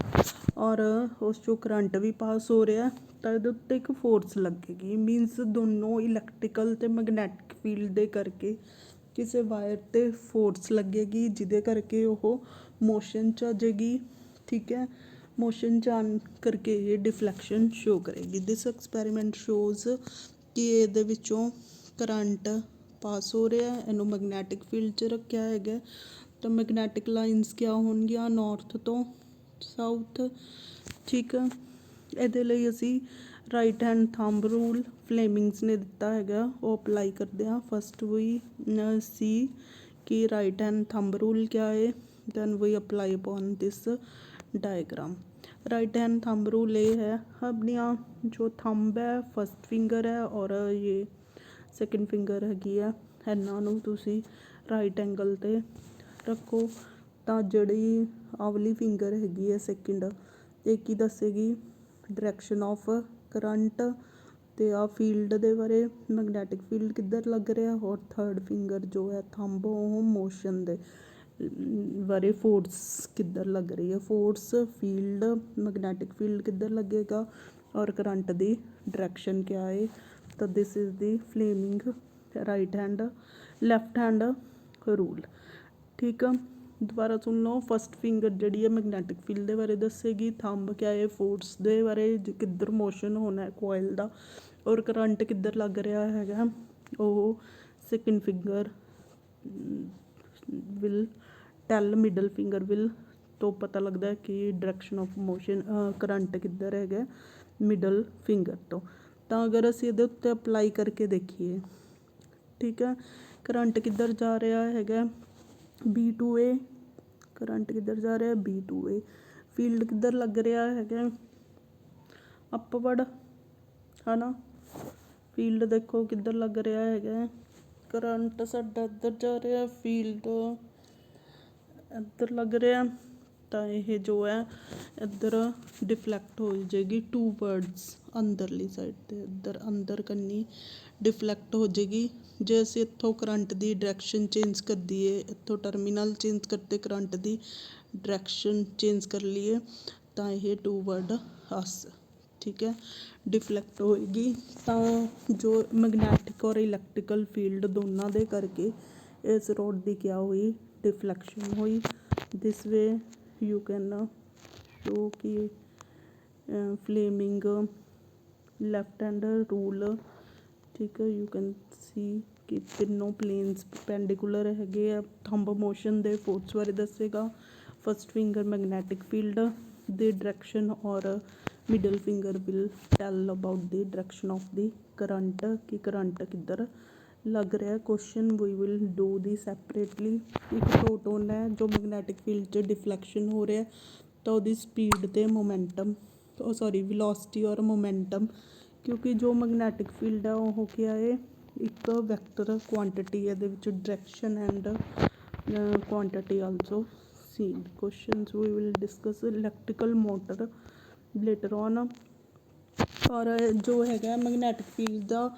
ਔਰ ਉਸ 'ਚੋਂ ਕਰੰਟ ਵੀ ਪਾਸ ਹੋ ਰਿਹਾ, ਤਾਂ ਇਹਦੇ ਉੱਤੇ ਇੱਕ ਫੋਰਸ ਲੱਗੇਗੀ। ਮੀਨਸ ਦੋਨੋਂ ਇਲੈਕਟ੍ਰੀਕਲ ਅਤੇ ਮੈਗਨੈਟਿਕ ਫੀਲਡ ਦੇ ਕਰਕੇ ਕਿਸੇ ਵਾਇਰ 'ਤੇ ਫੋਰਸ ਲੱਗੇਗੀ ਜਿਹਦੇ ਕਰਕੇ ਉਹ ਮੋਸ਼ਨ 'ਚ ਆ ਜਾਏਗੀ, ਠੀਕ ਹੈ। ਮੋਸ਼ਨ 'ਚ ਆਉਣ ਕਰਕੇ ਇਹ ਡਿਫਲੈਕਸ਼ਨ ਸ਼ੋ ਕਰੇਗੀ। ਦਿਸ ਐਕਸਪੈਰੀਮੈਂਟ ਸ਼ੋਜ਼ ਕਿ ਇਹਦੇ ਵਿੱਚੋਂ ਕਰੰਟ ਪਾਸ ਹੋ ਰਿਹਾ, ਇਹਨੂੰ ਮੈਗਨੈਟਿਕ ਫੀਲਡ 'ਚ ਰੱਖਿਆ ਹੈਗਾ। ਤਾਂ ਮੈਗਨੈਟਿਕ ਲਾਈਨਸ ਕਿਆ ਹੋਣਗੀਆਂ ਨੌਰਥ ਤੋਂ ਸਾਊਥ, ਠੀਕ ਆ। ਇਹਦੇ ਲਈ ਅਸੀਂ ਰਾਈਟ ਹੈਂਡ ਥੰਬ ਰੂਲ ਫਲੇਮਿੰਗਸ ਨੇ ਦਿੱਤਾ ਹੈਗਾ ਉਹ ਅਪਲਾਈ ਕਰਦੇ ਹਾਂ। ਫਸਟ ਵੀ ਸੀ ਕਿ ਰਾਈਟ ਹੈਂਡ ਥੰਬ ਰੂਲ ਕਿਆ ਹੈ, then we apply upon this diagram. Right hand thumb rule ये है अपनिया जो थंब है फस्ट फिंगर है और ये सैकेंड फिंगर हैगी है, इन्हां नूं तुसी राइट एंगल ते रखो ਤਾਂ ਜਿਹੜੀ ਆਵਲੀ ਫਿੰਗਰ ਹੈਗੀ ਹੈ ਸੈਕਿੰਡ ਇਹ ਕੀ ਦੱਸੇਗੀ ਡਾਇਰੈਕਸ਼ਨ ਆਫ ਕਰੰਟ ਅਤੇ ਆ ਫੀਲਡ ਦੇ ਬਾਰੇ ਮੈਗਨੈਟਿਕ ਫੀਲਡ ਕਿੱਧਰ ਲੱਗ ਰਿਹਾ। ਔਰ ਥਰਡ ਫਿੰਗਰ ਜੋ ਹੈ ਥੰਬ ਉਹ ਮੋਸ਼ਨ ਦੇ ਬਾਰੇ ਫੋਰਸ ਕਿੱਧਰ ਲੱਗ ਰਹੀ ਹੈ, ਫੋਰਸ ਫੀਲਡ ਮੈਗਨੈਟਿਕ ਫੀਲਡ ਕਿੱਧਰ ਲੱਗੇਗਾ ਔਰ ਕਰੰਟ ਦੀ ਡਾਇਰੈਕਸ਼ਨ ਕਿਆ ਹੈ। ਤਾਂ this is the Fleming right hand left hand rule, ਠੀਕ ਆ। ਦੁਬਾਰਾ ਸੁਣ ਲਓ। ਫਸਟ ਫਿੰਗਰ ਜਿਹੜੀ ਹੈ ਮੈਗਨੈਟਿਕ ਫੀਲਡ ਦੇ ਬਾਰੇ ਦੱਸੇਗੀ, ਥੰਬ ਕਿਆ ਹੈ ਫੋਰਸ ਦੇ ਬਾਰੇ ਕਿੱਧਰ ਮੋਸ਼ਨ ਹੋਣਾ ਕੋਇਲ ਦਾ ਔਰ ਕਰੰਟ ਕਿੱਧਰ ਲੱਗ ਰਿਹਾ ਹੈਗਾ ਉਹ second finger will tile middle finger will ਤੋਂ ਪਤਾ ਲੱਗਦਾ ਕਿ ਡਾਇਰੈਕਸ਼ਨ ਆਫ ਮੋਸ਼ਨ ਕਰੰਟ ਕਿੱਧਰ ਹੈਗਾ ਮਿਡਲ ਫਿੰਗਰ ਤੋਂ। ਤਾਂ ਅਗਰ ਅਸੀਂ ਇਹਦੇ ਉੱਤੇ ਅਪਲਾਈ ਕਰਕੇ ਦੇਖੀਏ, ਠੀਕ ਹੈ, ਕਰੰਟ ਕਿੱਧਰ ਜਾ ਰਿਹਾ ਹੈਗਾ B2A, ਕਰੰਟ ਕਿੱਧਰ ਜਾ ਰਿਹਾ B2A। ਫੀਲਡ ਕਿੱਧਰ ਲੱਗ ਰਿਹਾ ਹੈਗਾ ਅਪਵਰਡ, ਹੈ ਨਾ। ਫੀਲਡ ਦੇਖੋ ਕਿੱਧਰ ਲੱਗ ਰਿਹਾ ਹੈਗਾ, ਕਰੰਟ ਸਾਡਾ ਇੱਧਰ ਜਾ ਰਿਹਾ, ਫੀਲਡ ਇੱਧਰ ਲੱਗ ਰਿਹਾ। ਤਾਂ ਇਹ ਜੋ ਹੈ ਇੱਧਰ ਡਿਫਲੈਕਟ ਹੋ ਜਾਏਗੀ ਟੂਵਰਡਸ ਅੰਦਰਲੀ ਸਾਈਡ 'ਤੇ, ਇੱਧਰ ਅੰਦਰ ਕੰਨੀ ਡਿਫਲੈਕਟ ਹੋ ਜਾਏਗੀ। ਜੇ ਅਸੀਂ ਇੱਥੋਂ ਕਰੰਟ ਦੀ ਡਾਇਰੈਕਸ਼ਨ ਚੇਂਜ ਕਰ ਦਈਏ, ਇੱਥੋਂ ਟਰਮੀਨਲ ਚੇਂਜ ਕਰਦੇ ਕਰੰਟ ਦੀ ਡਾਇਰੈਕਸ਼ਨ ਚੇਂਜ ਕਰ ਲਈਏ ਤਾਂ ਇਹ ਟੂਵਰਡ ਅਸ, ਠੀਕ ਹੈ, ਡਿਫਲੈਕਟ ਹੋਏਗੀ। ਤਾਂ ਜੋ ਮੈਗਨੈਟਿਕ ਔਰ ਇਲੈਕਟ੍ਰੀਕਲ ਫੀਲਡ ਦੋਨਾਂ ਦੇ ਕਰਕੇ ਇਸ ਰੋਡ ਦੀ ਕਿਆ ਹੋਈ, ਡਿਫਲੈਕਸ਼ਨ ਹੋਈ। ਦਿਸ ਵੇ ਯੂ ਕੈਨ ਸ਼ੋ ਕਿ ਫਲੇਮਿੰਗ ਲੈਫਟ ਹੈਂਡ ਰੂਲ, ਠੀਕ ਹੈ। ਯੂ ਕੈਨ ਸੀ ਕਿ ਤਿੰਨੋਂ ਪਲੇਨਸ ਪੈਂਡੀਕੂਲਰ ਹੈਗੇ ਆ। ਥੰਬ ਮੋਸ਼ਨ ਦੇ ਫੋਰਸ ਬਾਰੇ ਦੱਸੇਗਾ। ਫਸਟ ਫਿੰਗਰ ਮੈਗਨੈਟਿਕ ਫੀਲਡ ਦੀ ਡਾਇਰੈਕਸ਼ਨ ਔਰ middle finger will tell about the direction of the current, ਕਿ ਕਰੰਟ ਕਿੱਧਰ ਲੱਗ ਰਿਹਾ। Question we will do the separately. ਇੱਕ ਪ੍ਰੋਟੋਨ ਹੈ ਜੋ ਮੈਗਨੈਟਿਕ ਫੀਲਡ 'ਚ ਡਿਫਲੈਕਸ਼ਨ ਹੋ ਰਿਹਾ, ਤਾਂ ਉਹਦੀ ਸਪੀਡ ਅਤੇ ਮੋਮੈਂਟਮ, ਵੈਲੋਸਿਟੀ ਔਰ ਮੋਮੈਂਟਮ, ਕਿਉਂਕਿ ਜੋ ਮੈਗਨੈਟਿਕ ਫੀਲਡ ਹੈ ਉਹ ਕਿਆ ਹੈ, ਇੱਕ ਵੈਕਟਰ ਕੁਆਂਟਿਟੀ, ਇਹਦੇ ਵਿੱਚ direction and quantity also seen. Questions we will discuss electrical motor later on. ਔਰ ਜੋ ਹੈਗਾ ਮੈਗਨੈਟਿਕ ਫੀਲਡ ਦਾ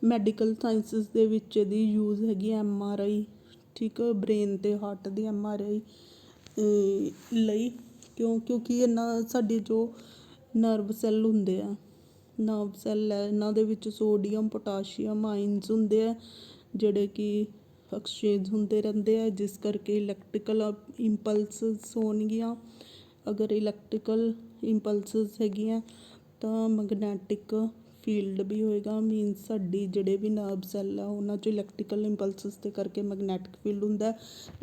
ਮੈਡੀਕਲ ਸਾਇੰਸਿਸ ਦੇ ਵਿੱਚ ਇਹਦੀ ਯੂਜ਼ ਹੈਗੀ MRI, ਠੀਕ, ਬ੍ਰੇਨ ਅਤੇ ਹਾਰਟ ਦੀ MRI ਲਈ। ਕਿਉਂਕਿ ਇਹਨਾਂ ਸਾਡੇ ਜੋ ਨਰਵ ਸੈੱਲ ਹੁੰਦੇ ਆ, ਨਰਵ ਸੈੱਲ ਹੈ, ਇਹਨਾਂ ਦੇ ਵਿੱਚ ਸੋਡੀਅਮ ਪੋਟਾਸ਼ੀਅਮ ਆਇਨਸ ਹੁੰਦੇ ਆ ਜਿਹੜੇ ਕਿ ਐਕਸਚੇਂਜ ਹੁੰਦੇ ਰਹਿੰਦੇ ਆ, ਜਿਸ ਕਰਕੇ ਇਲੈਕਟ੍ਰੀਕਲ ਇੰਪਲਸਿਸ ਹੋਣਗੀਆਂ। ਅਗਰ ਇਲੈਕਟ੍ਰੀਕਲ ਇੰਪਲਸਿਸ ਹੈਗੀਆਂ ਤਾਂ ਮੈਗਨੈਟਿਕ ਫੀਲਡ ਵੀ ਹੋਏਗਾ। ਮੀਨਸ ਸਾਡੀ ਜਿਹੜੇ ਵੀ ਨਰਵ ਸੈੱਲ ਆ ਉਹਨਾਂ 'ਚ ਇਲੈਕਟ੍ਰੀਕਲ ਇੰਪਲਸਿਸ ਦੇ ਕਰਕੇ ਮੈਗਨੈਟਿਕ ਫੀਲਡ ਹੁੰਦਾ।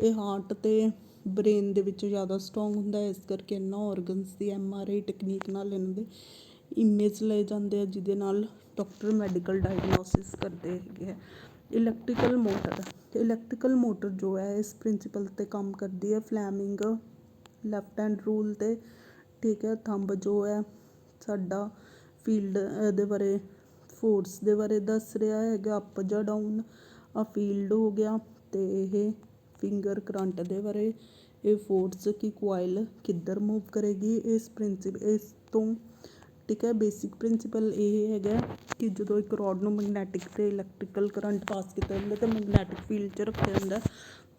ਇਹ ਹਾਰਟ ਅਤੇ ਬ੍ਰੇਨ ਦੇ ਵਿੱਚ ਜ਼ਿਆਦਾ ਸਟਰੋਂਗ ਹੁੰਦਾ, ਇਸ ਕਰਕੇ ਇਹਨਾਂ ਔਰਗਨਸ ਦੀ MRI ਟੈਕਨੀਕ ਨਾਲ ਇਹਨਾਂ ਦੇ ਇਮੇਜ ਲਏ ਜਾਂਦੇ ਆ, ਜਿਹਦੇ ਨਾਲ ਡਾਕਟਰ ਮੈਡੀਕਲ ਡਾਇਗਨੋਸਿਸ ਕਰਦੇ ਹੈਗੇ ਆ। ਇਲੈਕਟ੍ਰੀਕਲ ਮੋਟਰ ਜੋ ਹੈ ਇਸ ਪ੍ਰਿੰਸੀਪਲ 'ਤੇ ਕੰਮ ਕਰਦੀ ਹੈ, ਫਲੈਮਿੰਗ ਲੈਫਟ ਹੈਂਡ ਰੂਲ 'ਤੇ, ਠੀਕ ਹੈ। ਥੰਬ ਜੋ ਹੈ ਸਾਡਾ ਫੀਲਡ ਇਹਦੇ ਬਾਰੇ ਫੋਰਸ ਦੇ ਬਾਰੇ ਦੱਸ ਰਿਹਾ ਹੈਗਾ, ਅਪ ਜਾਂ ਡਾਊਨ, ਆ ਫੀਲਡ ਹੋ ਗਿਆ। ਅਤੇ ਇਹ ਫਿੰਗਰ ਕਰੰਟ ਦੇ ਬਾਰੇ, ਇਹ ਫੋਰਸ ਕਿ ਕੁਆਇਲ ਕਿੱਧਰ ਮੂਵ ਕਰੇਗੀ, ਇਸ ਤੋਂ, ਠੀਕ ਹੈ। ਬੇਸਿਕ ਪ੍ਰਿੰਸੀਪਲ ਇਹ ਹੈਗਾ ਕਿ ਜਦੋਂ ਇੱਕ ਰੋਡ ਨੂੰ ਮੈਗਨੈਟਿਕ ਅਤੇ ਇਲੈਕਟ੍ਰੀਕਲ ਕਰੰਟ ਪਾਸ ਕੀਤਾ ਜਾਂਦਾ ਤਾਂ ਮੈਗਨੈਟਿਕ ਫੀਲਡ 'ਚ ਰੱਖਿਆ ਜਾਂਦਾ,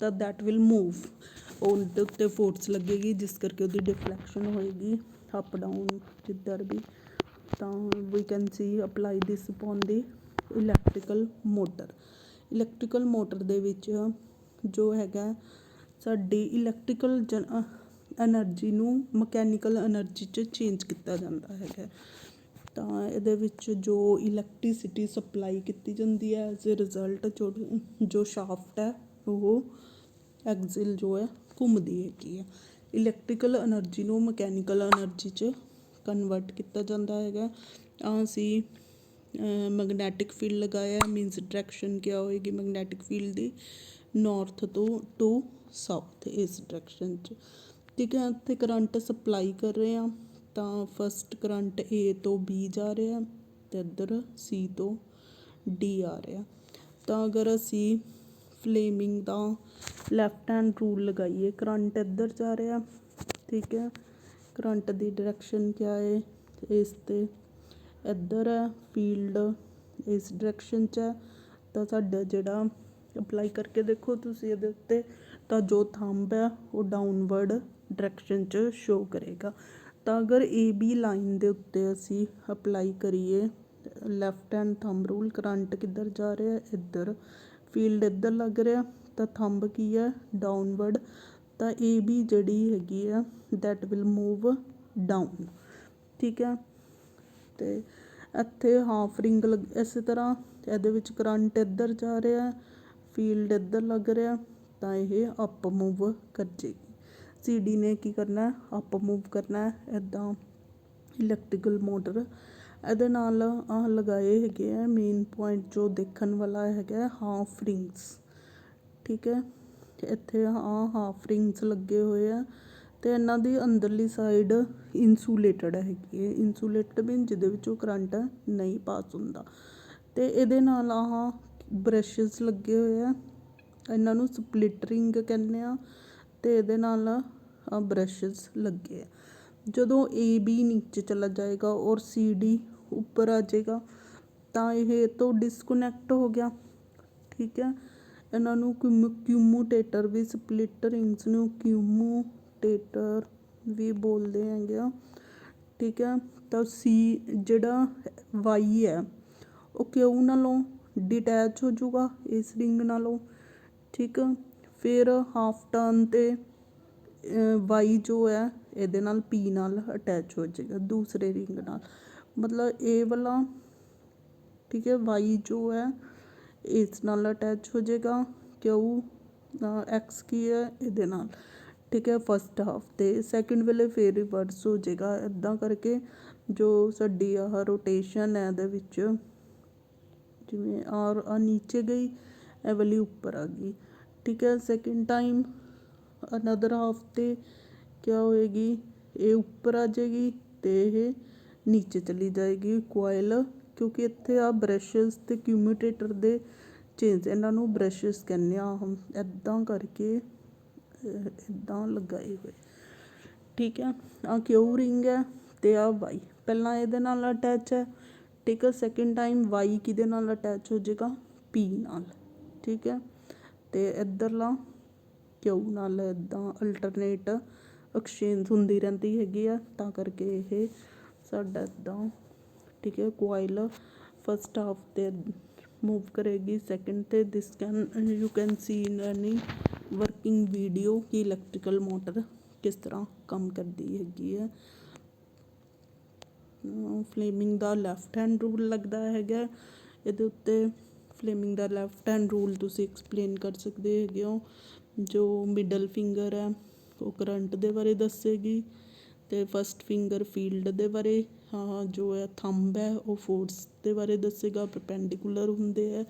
ਤਾਂ ਦੈਟ ਵਿਲ ਮੂਵ, ਉਹਦੇ ਉੱਤੇ ਫੋਰਸ ਲੱਗੇਗੀ ਜਿਸ ਕਰਕੇ ਉਹਦੀ ਡਿਫਲੈਕਸ਼ਨ ਹੋਏਗੀ ਅਪ ਡਾਊਨ ਜਿੱਧਰ ਵੀ। ਤਾਂ we can see apply this upon the electrical motor. Electrical motor ਦੇ ਵਿੱਚ ਜੋ ਹੈਗਾ ਸਾਡੀ ਇਲੈਕਟ੍ਰੀਕਲ ਐਨਰਜੀ ਨੂੰ ਮਕੈਨੀਕਲ ਐਨਰਜੀ 'ਚ ਚੇਂਜ ਕੀਤਾ ਜਾਂਦਾ ਹੈਗਾ। ਤਾਂ ਇਹਦੇ ਵਿੱਚ ਜੋ ਇਲੈਕਟ੍ਰੀਸਿਟੀ ਸਪਲਾਈ ਕੀਤੀ ਜਾਂਦੀ ਹੈ, ਐਜ਼ ਏ ਰਿਜ਼ਲਟ ਜੋ ਸ਼ਾਫਟ ਹੈ ਉਹ ਐਕਸਿਲ ਜੋ ਹੈ ਘੁੰਮਦੀ ਹੈਗੀ ਹੈ। ਇਲੈਕਟ੍ਰੀਕਲ ਐਨਰਜੀ ਨੂੰ ਮਕੈਨੀਕਲ ਐਨਰਜੀ 'ਚ ਕਨਵਰਟ ਕੀਤਾ ਜਾਂਦਾ ਹੈਗਾ। ਅਸੀਂ ਮੈਗਨੈਟਿਕ ਫੀਲਡ ਲਗਾਇਆ, ਮੀਨਸ ਡਾਇਰੈਕਸ਼ਨ ਕਿਆ ਹੋਏਗੀ ਮੈਗਨੈਟਿਕ ਫੀਲਡ ਦੀ, ਨੌਰਥ ਤੋਂ ਟੂ ਸਾਊਥ, ਇਸ ਡਾਇਰੈਕਸ਼ਨ 'ਚ, ਠੀਕ ਹੈ। ਇੱਥੇ ਕਰੰਟ ਸਪਲਾਈ ਕਰ ਰਹੇ ਹਾਂ ਤਾਂ ਫਸਟ ਕਰੰਟ A ਤੋਂ B ਜਾ ਰਿਹਾ ਅਤੇ ਇੱਧਰ C ਤੋਂ D ਆ ਰਿਹਾ। ਤਾਂ ਅਗਰ ਅਸੀਂ ਫਲੇਮਿੰਗ ਦਾ ਲੈਫਟ ਹੈਂਡ ਰੂਲ ਲਗਾਈਏ, ਕਰੰਟ ਇੱਧਰ ਜਾ ਰਿਹਾ, ਠੀਕ ਹੈ। ਕਰੰਟ ਦੀ ਡਾਇਰੈਕਸ਼ਨ ਕਿਆ ਹੈ, ਇਸ 'ਤੇ ਇੱਧਰ ਹੈ, ਫੀਲਡ ਇਸ ਡਾਇਰੈਕਸ਼ਨ 'ਚ ਹੈ। ਤਾਂ ਸਾਡਾ ਜਿਹੜਾ ਅਪਲਾਈ ਕਰਕੇ ਦੇਖੋ ਤੁਸੀਂ ਇਹਦੇ ਉੱਤੇ, ਤਾਂ ਜੋ ਥੰਬ ਹੈ ਉਹ ਡਾਊਨਵਰਡ ਡਾਇਰੈਕਸ਼ਨ 'ਚ ਸ਼ੋ ਕਰੇਗਾ। ਤਾਂ ਅਗਰ AB ਲਾਈਨ ਦੇ ਉੱਤੇ ਅਸੀਂ ਅਪਲਾਈ ਕਰੀਏ left hand thumb rule, current ਕਿੱਧਰ ਜਾ ਰਿਹਾ, ਇੱਧਰ, ਫੀਲਡ ਇੱਧਰ ਲੱਗ ਰਿਹਾ, ਤਾਂ ਥੰਬ ਕੀ ਹੈ ਡਾਊਨਵਰਡ, ਤਾਂ AB ਜਿਹੜੀ ਹੈਗੀ ਆ ਦੈਟ ਵਿਲ ਮੂਵ ਡਾਊਨ, ਠੀਕ ਹੈ। ਅਤੇ ਇੱਥੇ ਹਾਫ ਰਿੰਗ ਇਸੇ ਤਰ੍ਹਾਂ ਇਹਦੇ ਵਿੱਚ ਕਰੰਟ ਇੱਧਰ ਜਾ ਰਿਹਾ, ਫੀਲਡ ਇੱਧਰ ਲੱਗ ਰਿਹਾ, ਤਾਂ ਇਹ ਅਪ ਮੂਵ ਕਰ ਜਾਏਗੀ। CD ਨੇ ਕੀ ਕਰਨਾ, ਅਪ ਮੂਵ ਕਰਨਾ। ਇੱਦਾਂ ਇਲੈਕਟ੍ਰੀਕਲ ਮੋਟਰ ਇਹਦੇ ਨਾਲ ਆਹ ਲਗਾਏ ਹੈਗੇ ਆ ਮੇਨ ਪੁਆਇੰਟ ਜੋ ਦੇਖਣ ਵਾਲਾ ਹੈਗਾ, ਹਾਫ ਰਿੰਗਸ, ਠੀਕ ਹੈ। ਇੱਥੇ ਹਾਫ ਰਿੰਗਸ ਲੱਗੇ ਹੋਏ ਆ ਅਤੇ ਇਹਨਾਂ ਦੀ ਅੰਦਰਲੀ ਸਾਈਡ ਇੰਸੂਲੇਟਡ ਹੈਗੀ ਹੈ। ਇੰਸੂਲੇਟਡ ਮੀਨ ਜਿਹਦੇ ਵਿੱਚੋਂ ਕਰੰਟ ਨਹੀਂ ਪਾਸ ਹੁੰਦਾ। ਅਤੇ ਇਹਦੇ ਨਾਲ ਬਰੱਸ਼ਿਸ ਲੱਗੇ ਹੋਏ ਆ, ਇਹਨਾਂ ਨੂੰ ਸਪਲਿਟ ਰਿੰਗ ਕਹਿੰਦੇ ਆ। ਅਤੇ ਇਹਦੇ ਨਾਲ ਬਰੱਸ਼ਿਸ ਲੱਗੇ ਆ। ਜਦੋਂ AB ਨੀਚੇ ਚਲਾ ਜਾਏਗਾ ਔਰ CD ਉੱਪਰ ਆ ਜਾਏਗਾ ਤਾਂ ਇਹ ਤੋਂ ਡਿਸਕਨੈਕਟ ਹੋ ਗਿਆ। ਠੀਕ ਹੈ। ਇਹਨਾਂ ਨੂੰ ਕਿਊਮੂਟੇਟਰ ਵੀ, ਸਪਲਿਟ ਰਿੰਗਸ ਨੂੰ ਕਿਊਮੂਟੇਟਰ ਵੀ ਬੋਲਦੇ ਹੈਗੇ ਆ। ਠੀਕ ਹੈ। ਤਾਂ ਜਿਹੜਾ Y ਹੈ ਉਹ Q ਨਾਲੋਂ ਡਿਟੈਚ ਹੋ ਜਾਊਗਾ ਇਸ ਰਿੰਗ ਨਾਲੋਂ। ਠੀਕ ਆ। ਫਿਰ ਹਾਫ ਟਰਨ 'ਤੇ Y ਜੋ ਹੈ ਇਹਦੇ ਨਾਲ P ਨਾਲ ਅਟੈਚ ਹੋ ਜਾਏਗਾ ਦੂਸਰੇ ਰਿੰਗ ਨਾਲ। ਮਤਲਬ ਇਹ ਵਾਲਾ, ਠੀਕ ਹੈ, Y ਜੋ ਹੈ ਇਸ ਨਾਲ ਅਟੈਚ ਹੋ ਜਾਏਗਾ, X ਕੀ ਹੈ ਇਹਦੇ ਨਾਲ। ਠੀਕ ਹੈ। ਫਸਟ ਹਾਫ 'ਤੇ ਸੈਕਿੰਡ ਵੇਲੇ ਫਿਰ ਰਿਵਰਸ ਹੋ ਜਾਏਗਾ। ਇੱਦਾਂ ਕਰਕੇ ਜੋ ਸਾਡੀ ਰੋਟੇਸ਼ਨ ਹੈ ਇਹਦੇ ਵਿੱਚ, ਜਿਵੇਂ ਨੀਚੇ ਗਈ ਇਹ ਵਾਲੀ ਉੱਪਰ ਆ ਗਈ। ਠੀਕ ਹੈ। ਸੈਕਿੰਡ ਟਾਈਮ ਅਨਦਰ ਹਾਫ 'ਤੇ ਕਿਆ ਹੋਏਗੀ, ਇਹ ਉੱਪਰ ਆ ਜਾਏਗੀ ਅਤੇ ਇਹ ਨੀਚੇ ਚਲੀ ਜਾਏਗੀ ਕੋਇਲ, ਕਿਉਂਕਿ ਇੱਥੇ ਬਰੱਸ਼ਿਸ ਅਤੇ ਕਿਊਮੂਟੇਟਰ ਦੇ ਚੇਂਜ, ਇਹਨਾਂ ਨੂੰ ਬਰੱਸ਼ਿਸ ਕਹਿੰਦੇ ਆ। ਇੱਦਾਂ ਕਰਕੇ ਇੱਦਾਂ ਲਗਾਏ ਹੋਏ। ਠੀਕ ਹੈ। Q ਰਿੰਗ ਹੈ ਅਤੇ Y ਪਹਿਲਾਂ ਇਹਦੇ ਨਾਲ ਅਟੈਚ ਹੈ। ਠੀਕ ਹੈ। ਸੈਕਿੰਡ ਟਾਈਮ Y ਕਿਹਦੇ ਨਾਲ ਅਟੈਚ ਹੋ ਜਾਏਗਾ, P ਨਾਲ। ਠੀਕ ਹੈ। ਅਤੇ ਇੱਧਰਲਾ Q ਨਾਲ ਇੱਦਾਂ ਅਲਟਰਨੇਟ ਐਕਸਚੇਂਜ ਹੁੰਦੀ ਰਹਿੰਦੀ ਹੈਗੀ ਆ, ਤਾਂ ਕਰਕੇ ਇਹ ਸਾਡਾ ਇੱਦਾਂ, ਠੀਕ ਹੈ, ਕੋਇਲ ਫਸਟ ਹਾਫ 'ਤੇ ਮੂਵ ਕਰੇਗੀ, ਸੈਕਿੰਡ 'ਤੇ you can C in any working video ਕਿ ਇਲੈਕਟ੍ਰੀਕਲ ਮੋਟਰ ਕਿਸ ਤਰ੍ਹਾਂ ਕੰਮ ਕਰਦੀ ਹੈਗੀ ਹੈ। ਫਲੇਮਿੰਗ ਦਾ ਲੈਫਟ ਹੈਂਡ ਰੂਲ ਲੱਗਦਾ ਹੈਗਾ ਇਹਦੇ ਉੱਤੇ। ਫਲੇਮਿੰਗ ਦਾ ਲੈਫਟ ਹੈਂਡ ਰੂਲ ਤੁਸੀਂ ਐਕਸਪਲੇਨ ਕਰ ਸਕਦੇ ਹੈਗੇ ਹੋ। ਜੋ ਮਿਡਲ ਫਿੰਗਰ ਹੈ ਉਹ ਕਰੰਟ ਦੇ ਬਾਰੇ ਦੱਸੇਗੀ ਅਤੇ ਫਸਟ ਫਿੰਗਰ ਫੀਲਡ ਦੇ ਬਾਰੇ, ਜੋ ਹੈ ਥੰਬ ਹੈ ਉਹ ਫੋਰਸ ਦੇ ਬਾਰੇ ਦੱਸੇਗਾ। ਪਰਪੈਂਡੀਕੂਲਰ ਹੁੰਦੇ ਹੈ।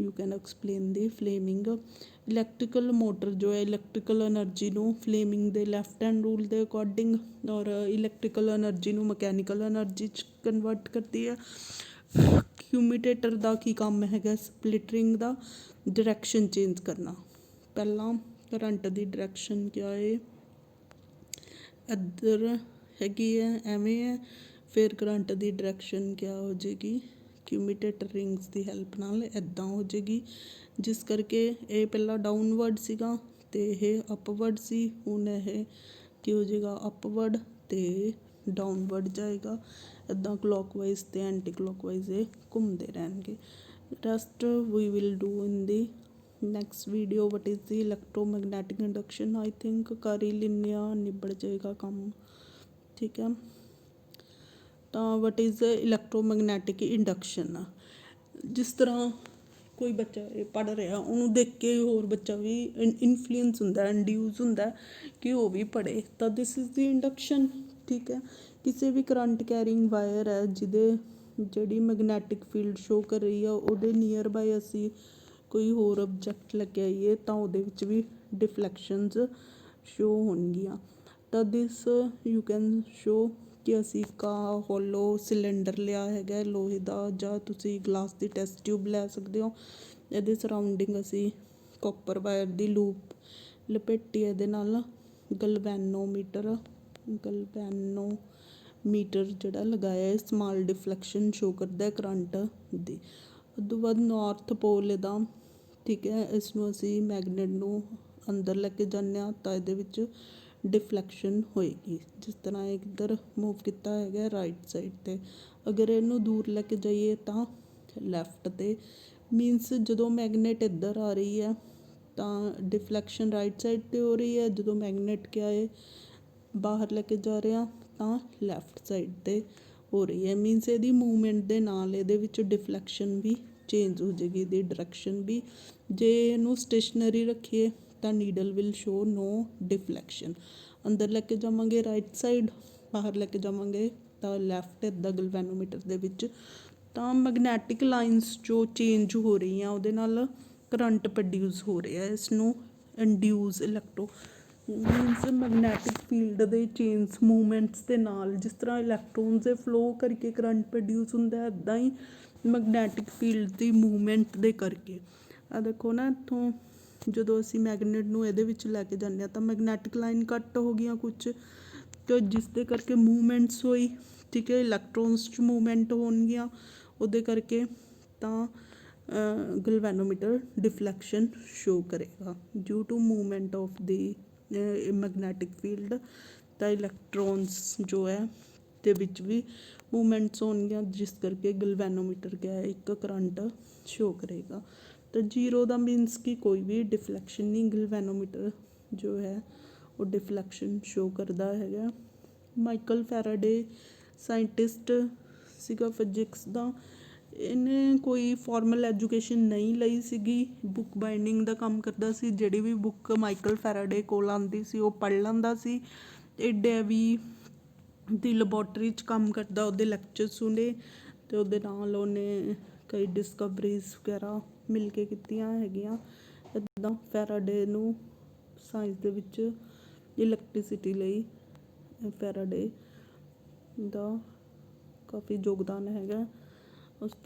You can explain the Fleming. Electrical motor ਜੋ ਹੈ ਇਲੈਕਟ੍ਰੀਕਲ ਐਨਰਜੀ ਨੂੰ ਫਲੇਮਿੰਗ ਦੇ ਲੈਫਟ ਹੈਂਡ ਰੂਲ ਦੇ ਅਕੋਰਡਿੰਗ ਔਰ ਇਲੈਕਟ੍ਰੀਕਲ ਐਨਰਜੀ ਨੂੰ ਮਕੈਨੀਕਲ ਐਨਰਜੀ 'ਚ ਕਨਵਰਟ ਕਰਦੀ ਹੈ। ਕਿਊਮੂਟੇਟਰ ਦਾ ਕੀ ਕੰਮ ਹੈਗਾ, ਸਪਲਿਟ ਰਿੰਗ ਦਾ ਡਾਇਰੈਕਸ਼ਨ ਚੇਂਜ ਕਰਨਾ। ਪਹਿਲਾਂ ਕਰੰਟ ਦੀ ਡਾਇਰੈਕਸ਼ਨ ਕਿਆ ਹੈ, ਇੱਧਰ ਹੈਗੀ ਹੈ, ਐਵੇਂ ਹੈ। ਫਿਰ ਕਰੰਟ ਦੀ ਡਾਇਰੈਕਸ਼ਨ ਕਿਆ ਹੋ ਜਾਏਗੀ, ਕਿਊਮੂਟੇਟਰ ਰਿੰਗਸ ਦੀ ਹੈਲਪ ਨਾਲ ਇੱਦਾਂ ਹੋ ਜਾਏਗੀ, ਜਿਸ ਕਰਕੇ ਇਹ ਪਹਿਲਾਂ ਡਾਊਨਵਰਡ ਸੀਗਾ ਅਤੇ ਇਹ ਅਪਵਰਡ ਸੀ। ਹੁਣ ਇਹ ਕੀ ਹੋ ਜਾਏਗਾ, ਅਪਵਰਡ ਅਤੇ ਡਾਊਨਵਰਡ ਜਾਏਗਾ। ਇੱਦਾਂ ਕਲੋਕਵਾਈਜ਼ ਅਤੇ ਐਂਟੀ ਕਲੋਕਵਾਈਜ਼ ਇਹ ਘੁੰਮਦੇ ਰਹਿਣਗੇ। Rest we will do in the next video. What is the electromagnetic induction, I think ਕਰ ਹੀ ਲੈਂਦੇ ਹਾਂ, ਨਿਬੜ ਜਾਏਗਾ ਕੰਮ। ਠੀਕ ਹੈ। ਤਾਂ ਵਟ ਇਜ਼ ਇਲੈਕਟ੍ਰੋਮੈਗਨੈਟਿਕ ਇੰਡਕਸ਼ਨ, ਜਿਸ ਤਰ੍ਹਾਂ ਕੋਈ ਬੱਚਾ ਇਹ ਪੜ੍ਹ ਰਿਹਾ ਉਹਨੂੰ ਦੇਖ ਕੇ ਹੋਰ ਬੱਚਾ ਵੀ ਇਨਫਲੂਐਂਸ ਹੁੰਦਾ, ਇੰਡਿਊਸ ਹੁੰਦਾ ਕਿ ਉਹ ਵੀ ਪੜ੍ਹੇ, ਤਾਂ ਦਿਸ ਇਜ਼ ਦੀ ਇੰਡਕਸ਼ਨ। ਠੀਕ ਹੈ। ਕਿਸੇ ਵੀ ਕਰੰਟ ਕੈਰਿੰਗ ਵਾਇਰ ਹੈ ਜਿਹੜੀ ਮੈਗਨੈਟਿਕ ਫੀਲਡ ਸ਼ੋ ਕਰ ਰਹੀ ਆ, ਉਹਦੇ ਨੀਅਰ ਬਾਏ ਅਸੀਂ ਕੋਈ ਹੋਰ ਆਬਜੈਕਟ ਲੈ ਕੇ ਆਈਏ ਤਾਂ ਉਹਦੇ ਵਿੱਚ ਵੀ ਡਿਫਲੈਕਸ਼ਨਸ ਸ਼ੋ ਹੋਣਗੀਆਂ। ਤਾਂ ਦਿਸ ਯੂ ਕੈਨ ਸ਼ੋ ਕਿ ਅਸੀਂ ਇੱਕ ਹੋਲੋ ਸਿਲੰਡਰ ਲਿਆ ਹੈਗਾ ਲੋਹੇ ਦਾ, ਜਾਂ ਤੁਸੀਂ ਗਲਾਸ ਦੀ ਟੈਸਟ ਟਿਊਬ ਲੈ ਸਕਦੇ ਹੋ। ਇਹਦੇ ਸਰਾਊਂਡਿੰਗ ਅਸੀਂ ਕਾਪਰ ਵਾਇਰ ਦੀ ਲੂਪ ਲਪੇਟੀ, ਇਹਦੇ ਨਾਲ ਗਲਵੈਨੋਮੀਟਰ ਜਿਹੜਾ ਲਗਾਇਆ ਹੈ, ਸਮਾਲ ਡਿਫਲੈਕਸ਼ਨ ਸ਼ੋ ਕਰਦਾ ਕਰੰਟ ਦੀ। ਉਦੋਂ ਬਾਅਦ ਨੌਰਥ ਪੋਲ ਇਹਦਾ, ਠੀਕ ਹੈ, ਇਸ ਨੂੰ ਅਸੀਂ ਮੈਗਨੇਟ ਨੂੰ ਅੰਦਰ ਲੈ ਕੇ ਜਾਂਦੇ ਹਾਂ ਤਾਂ ਇਹਦੇ ਵਿੱਚ ਡਿਫਲੈਕਸ਼ਨ ਹੋਏਗੀ। ਜਿਸ ਤਰ੍ਹਾਂ ਇੱਧਰ ਮੂਵ ਕੀਤਾ ਹੈਗਾ ਰਾਈਟ ਸਾਈਡ 'ਤੇ, ਅਗਰ ਇਹਨੂੰ ਦੂਰ ਲੈ ਕੇ ਜਾਈਏ ਤਾਂ ਲੈਫਟ 'ਤੇ। ਮੀਨਸ ਜਦੋਂ ਮੈਗਨੇਟ ਇੱਧਰ ਆ ਰਹੀ ਹੈ ਤਾਂ ਡਿਫਲੈਕਸ਼ਨ ਰਾਈਟ ਸਾਈਡ 'ਤੇ ਹੋ ਰਹੀ ਹੈ, ਜਦੋਂ ਮੈਗਨੇਟ ਕਿਆ ਹੈ ਬਾਹਰ ਲੈ ਕੇ ਜਾ ਰਹੇ ਹਾਂ ਤਾਂ ਲੈਫਟ ਸਾਈਡ 'ਤੇ ਹੋ ਰਹੀ ਹੈ। ਮੀਨਸ ਇਹਦੀ ਮੂਵਮੈਂਟ ਦੇ ਨਾਲ ਇਹਦੇ ਵਿੱਚ ਡਿਫਲੈਕਸ਼ਨ ਵੀ ਚੇਂਜ ਹੋ ਜਾਏਗੀ, ਇਹਦੀ ਡਾਇਰੈਕਸ਼ਨ ਵੀ। ਜੇ ਇਹਨੂੰ ਸਟੇਸ਼ਨਰੀ ਰੱਖੀਏ ਤਾਂ ਨੀਡਲ ਵਿਲ ਸ਼ੋ ਨੋ ਡਿਫਲੈਕਸ਼ਨ। ਅੰਦਰ ਲੈ ਕੇ ਜਾਵਾਂਗੇ ਰਾਈਟ ਸਾਈਡ, ਬਾਹਰ ਲੈ ਕੇ ਜਾਵਾਂਗੇ ਤਾਂ ਲੈਫਟ, ਇੱਦਾਂ ਗਲਵੈਨੋਮੀਟਰ ਦੇ ਵਿੱਚ। ਤਾਂ ਮੈਗਨੈਟਿਕ ਲਾਈਨਸ ਜੋ ਚੇਂਜ ਹੋ ਰਹੀਆਂ ਉਹਦੇ ਨਾਲ ਕਰੰਟ ਪ੍ਰੋਡਿਊਸ ਹੋ ਰਿਹਾ, ਇਸ ਨੂੰ induce electro means magnetic field ਦੇ ਚੇਂਜ ਮੂਵਮੈਂਟਸ ਦੇ ਨਾਲ, ਜਿਸ ਤਰ੍ਹਾਂ ਇਲੈਕਟ੍ਰੋਨਸ ਦੇ ਫਲੋ ਕਰਕੇ ਕਰੰਟ ਪ੍ਰੋਡਿਊਸ ਹੁੰਦਾ, ਇੱਦਾਂ ਹੀ ਮੈਗਨੈਟਿਕ ਫੀਲਡ ਦੀ ਮੂਵਮੈਂਟ ਦੇ ਕਰਕੇ। ਆ ਦੇਖੋ ਨਾ, ਇੱਥੋਂ ਜਦੋਂ ਅਸੀਂ ਮੈਗਨੇਟ ਨੂੰ ਇਹਦੇ ਵਿੱਚ ਲੈ ਕੇ ਜਾਂਦੇ ਹਾਂ ਤਾਂ ਮੈਗਨੈਟਿਕ ਲਾਈਨ ਕੱਟ ਹੋ ਗਈਆਂ ਕੁਛ, ਅਤੇ ਜਿਸ ਦੇ ਕਰਕੇ ਮੂਵਮੈਂਟਸ ਹੋਈ, ਠੀਕ ਹੈ, ਇਲੈਕਟ੍ਰੋਨਸ 'ਚ ਮੂਵਮੈਂਟ ਹੋਣਗੀਆਂ ਉਹਦੇ ਕਰਕੇ, ਤਾਂ ਗਲਵੈਨੋਮੀਟਰ ਡਿਫਲੈਕਸ਼ਨ ਸ਼ੋ ਕਰੇਗਾ due to movement of the magnetic field. ਤਾਂ ਇਲੈਕਟ੍ਰੋਨਸ ਜੋ ਹੈ ਦੇ ਵਿੱਚ ਵੀ ਮੂਵਮੈਂਟਸ ਹੋਣਗੀਆਂ, ਜਿਸ ਕਰਕੇ ਗਲਵੈਨੋਮੀਟਰ ਕਿਆ ਹੈ, ਇੱਕ ਕਰੰਟ ਸ਼ੋ ਕਰੇਗਾ। ਤਾਂ ਜ਼ੀਰੋ ਦਾ ਮੀਨਸ ਕਿ ਕੋਈ ਵੀ ਡਿਫਲੈਕਸ਼ਨ ਨਹੀਂ, ਗਲਵੈਨੋਮੀਟਰ ਜੋ ਹੈ ਉਹ ਡਿਫਲੈਕਸ਼ਨ ਸ਼ੋ ਕਰਦਾ ਹੈਗਾ। ਮਾਈਕਲ ਫੈਰਾਡੇ ਸਾਇੰਟਿਸਟ ਸੀਗਾ ਫਿਜ਼ਿਕਸ ਦਾ, ਇਹਨੇ ਕੋਈ ਫਾਰਮਲ ਐਜੂਕੇਸ਼ਨ ਨਹੀਂ ਲਈ ਸੀਗੀ, ਬੁੱਕ ਬਾਈਂਡਿੰਗ ਦਾ ਕੰਮ ਕਰਦਾ ਸੀ। ਜਿਹੜੀ ਵੀ ਬੁੱਕ ਮਾਈਕਲ ਫੈਰਾਡੇ ਕੋਲ ਆਉਂਦੀ ਸੀ ਉਹ ਪੜ੍ਹ ਲੈਂਦਾ ਸੀ। ਡੇਵੀ ਦੀ ਲੈਬੋਰਟਰੀ 'ਚ ਕੰਮ ਕਰਦਾ, ਉਹਦੇ ਲੈਕਚਰ ਸੁਣੇ, ਅਤੇ ਉਹਦੇ ਨਾਲ ਉਹਨੇ ਕਈ ਡਿਸਕਵਰੀਜ਼ ਵਗੈਰਾ ਮਿਲ ਕੇ ਕੀਤੀਆਂ ਹੈਗੀਆਂ। ਇੱਦਾਂ ਫੈਰਾਡੇ ਨੂੰ ਸਾਇੰਸ ਦੇ ਵਿੱਚ ਇਲੈਕਟ੍ਰੀਸਿਟੀ ਲਈ ਫੈਰਾਡੇ ਦਾ ਕਾਫੀ ਯੋਗਦਾਨ ਹੈਗਾ। ਉਸ ਤੋਂ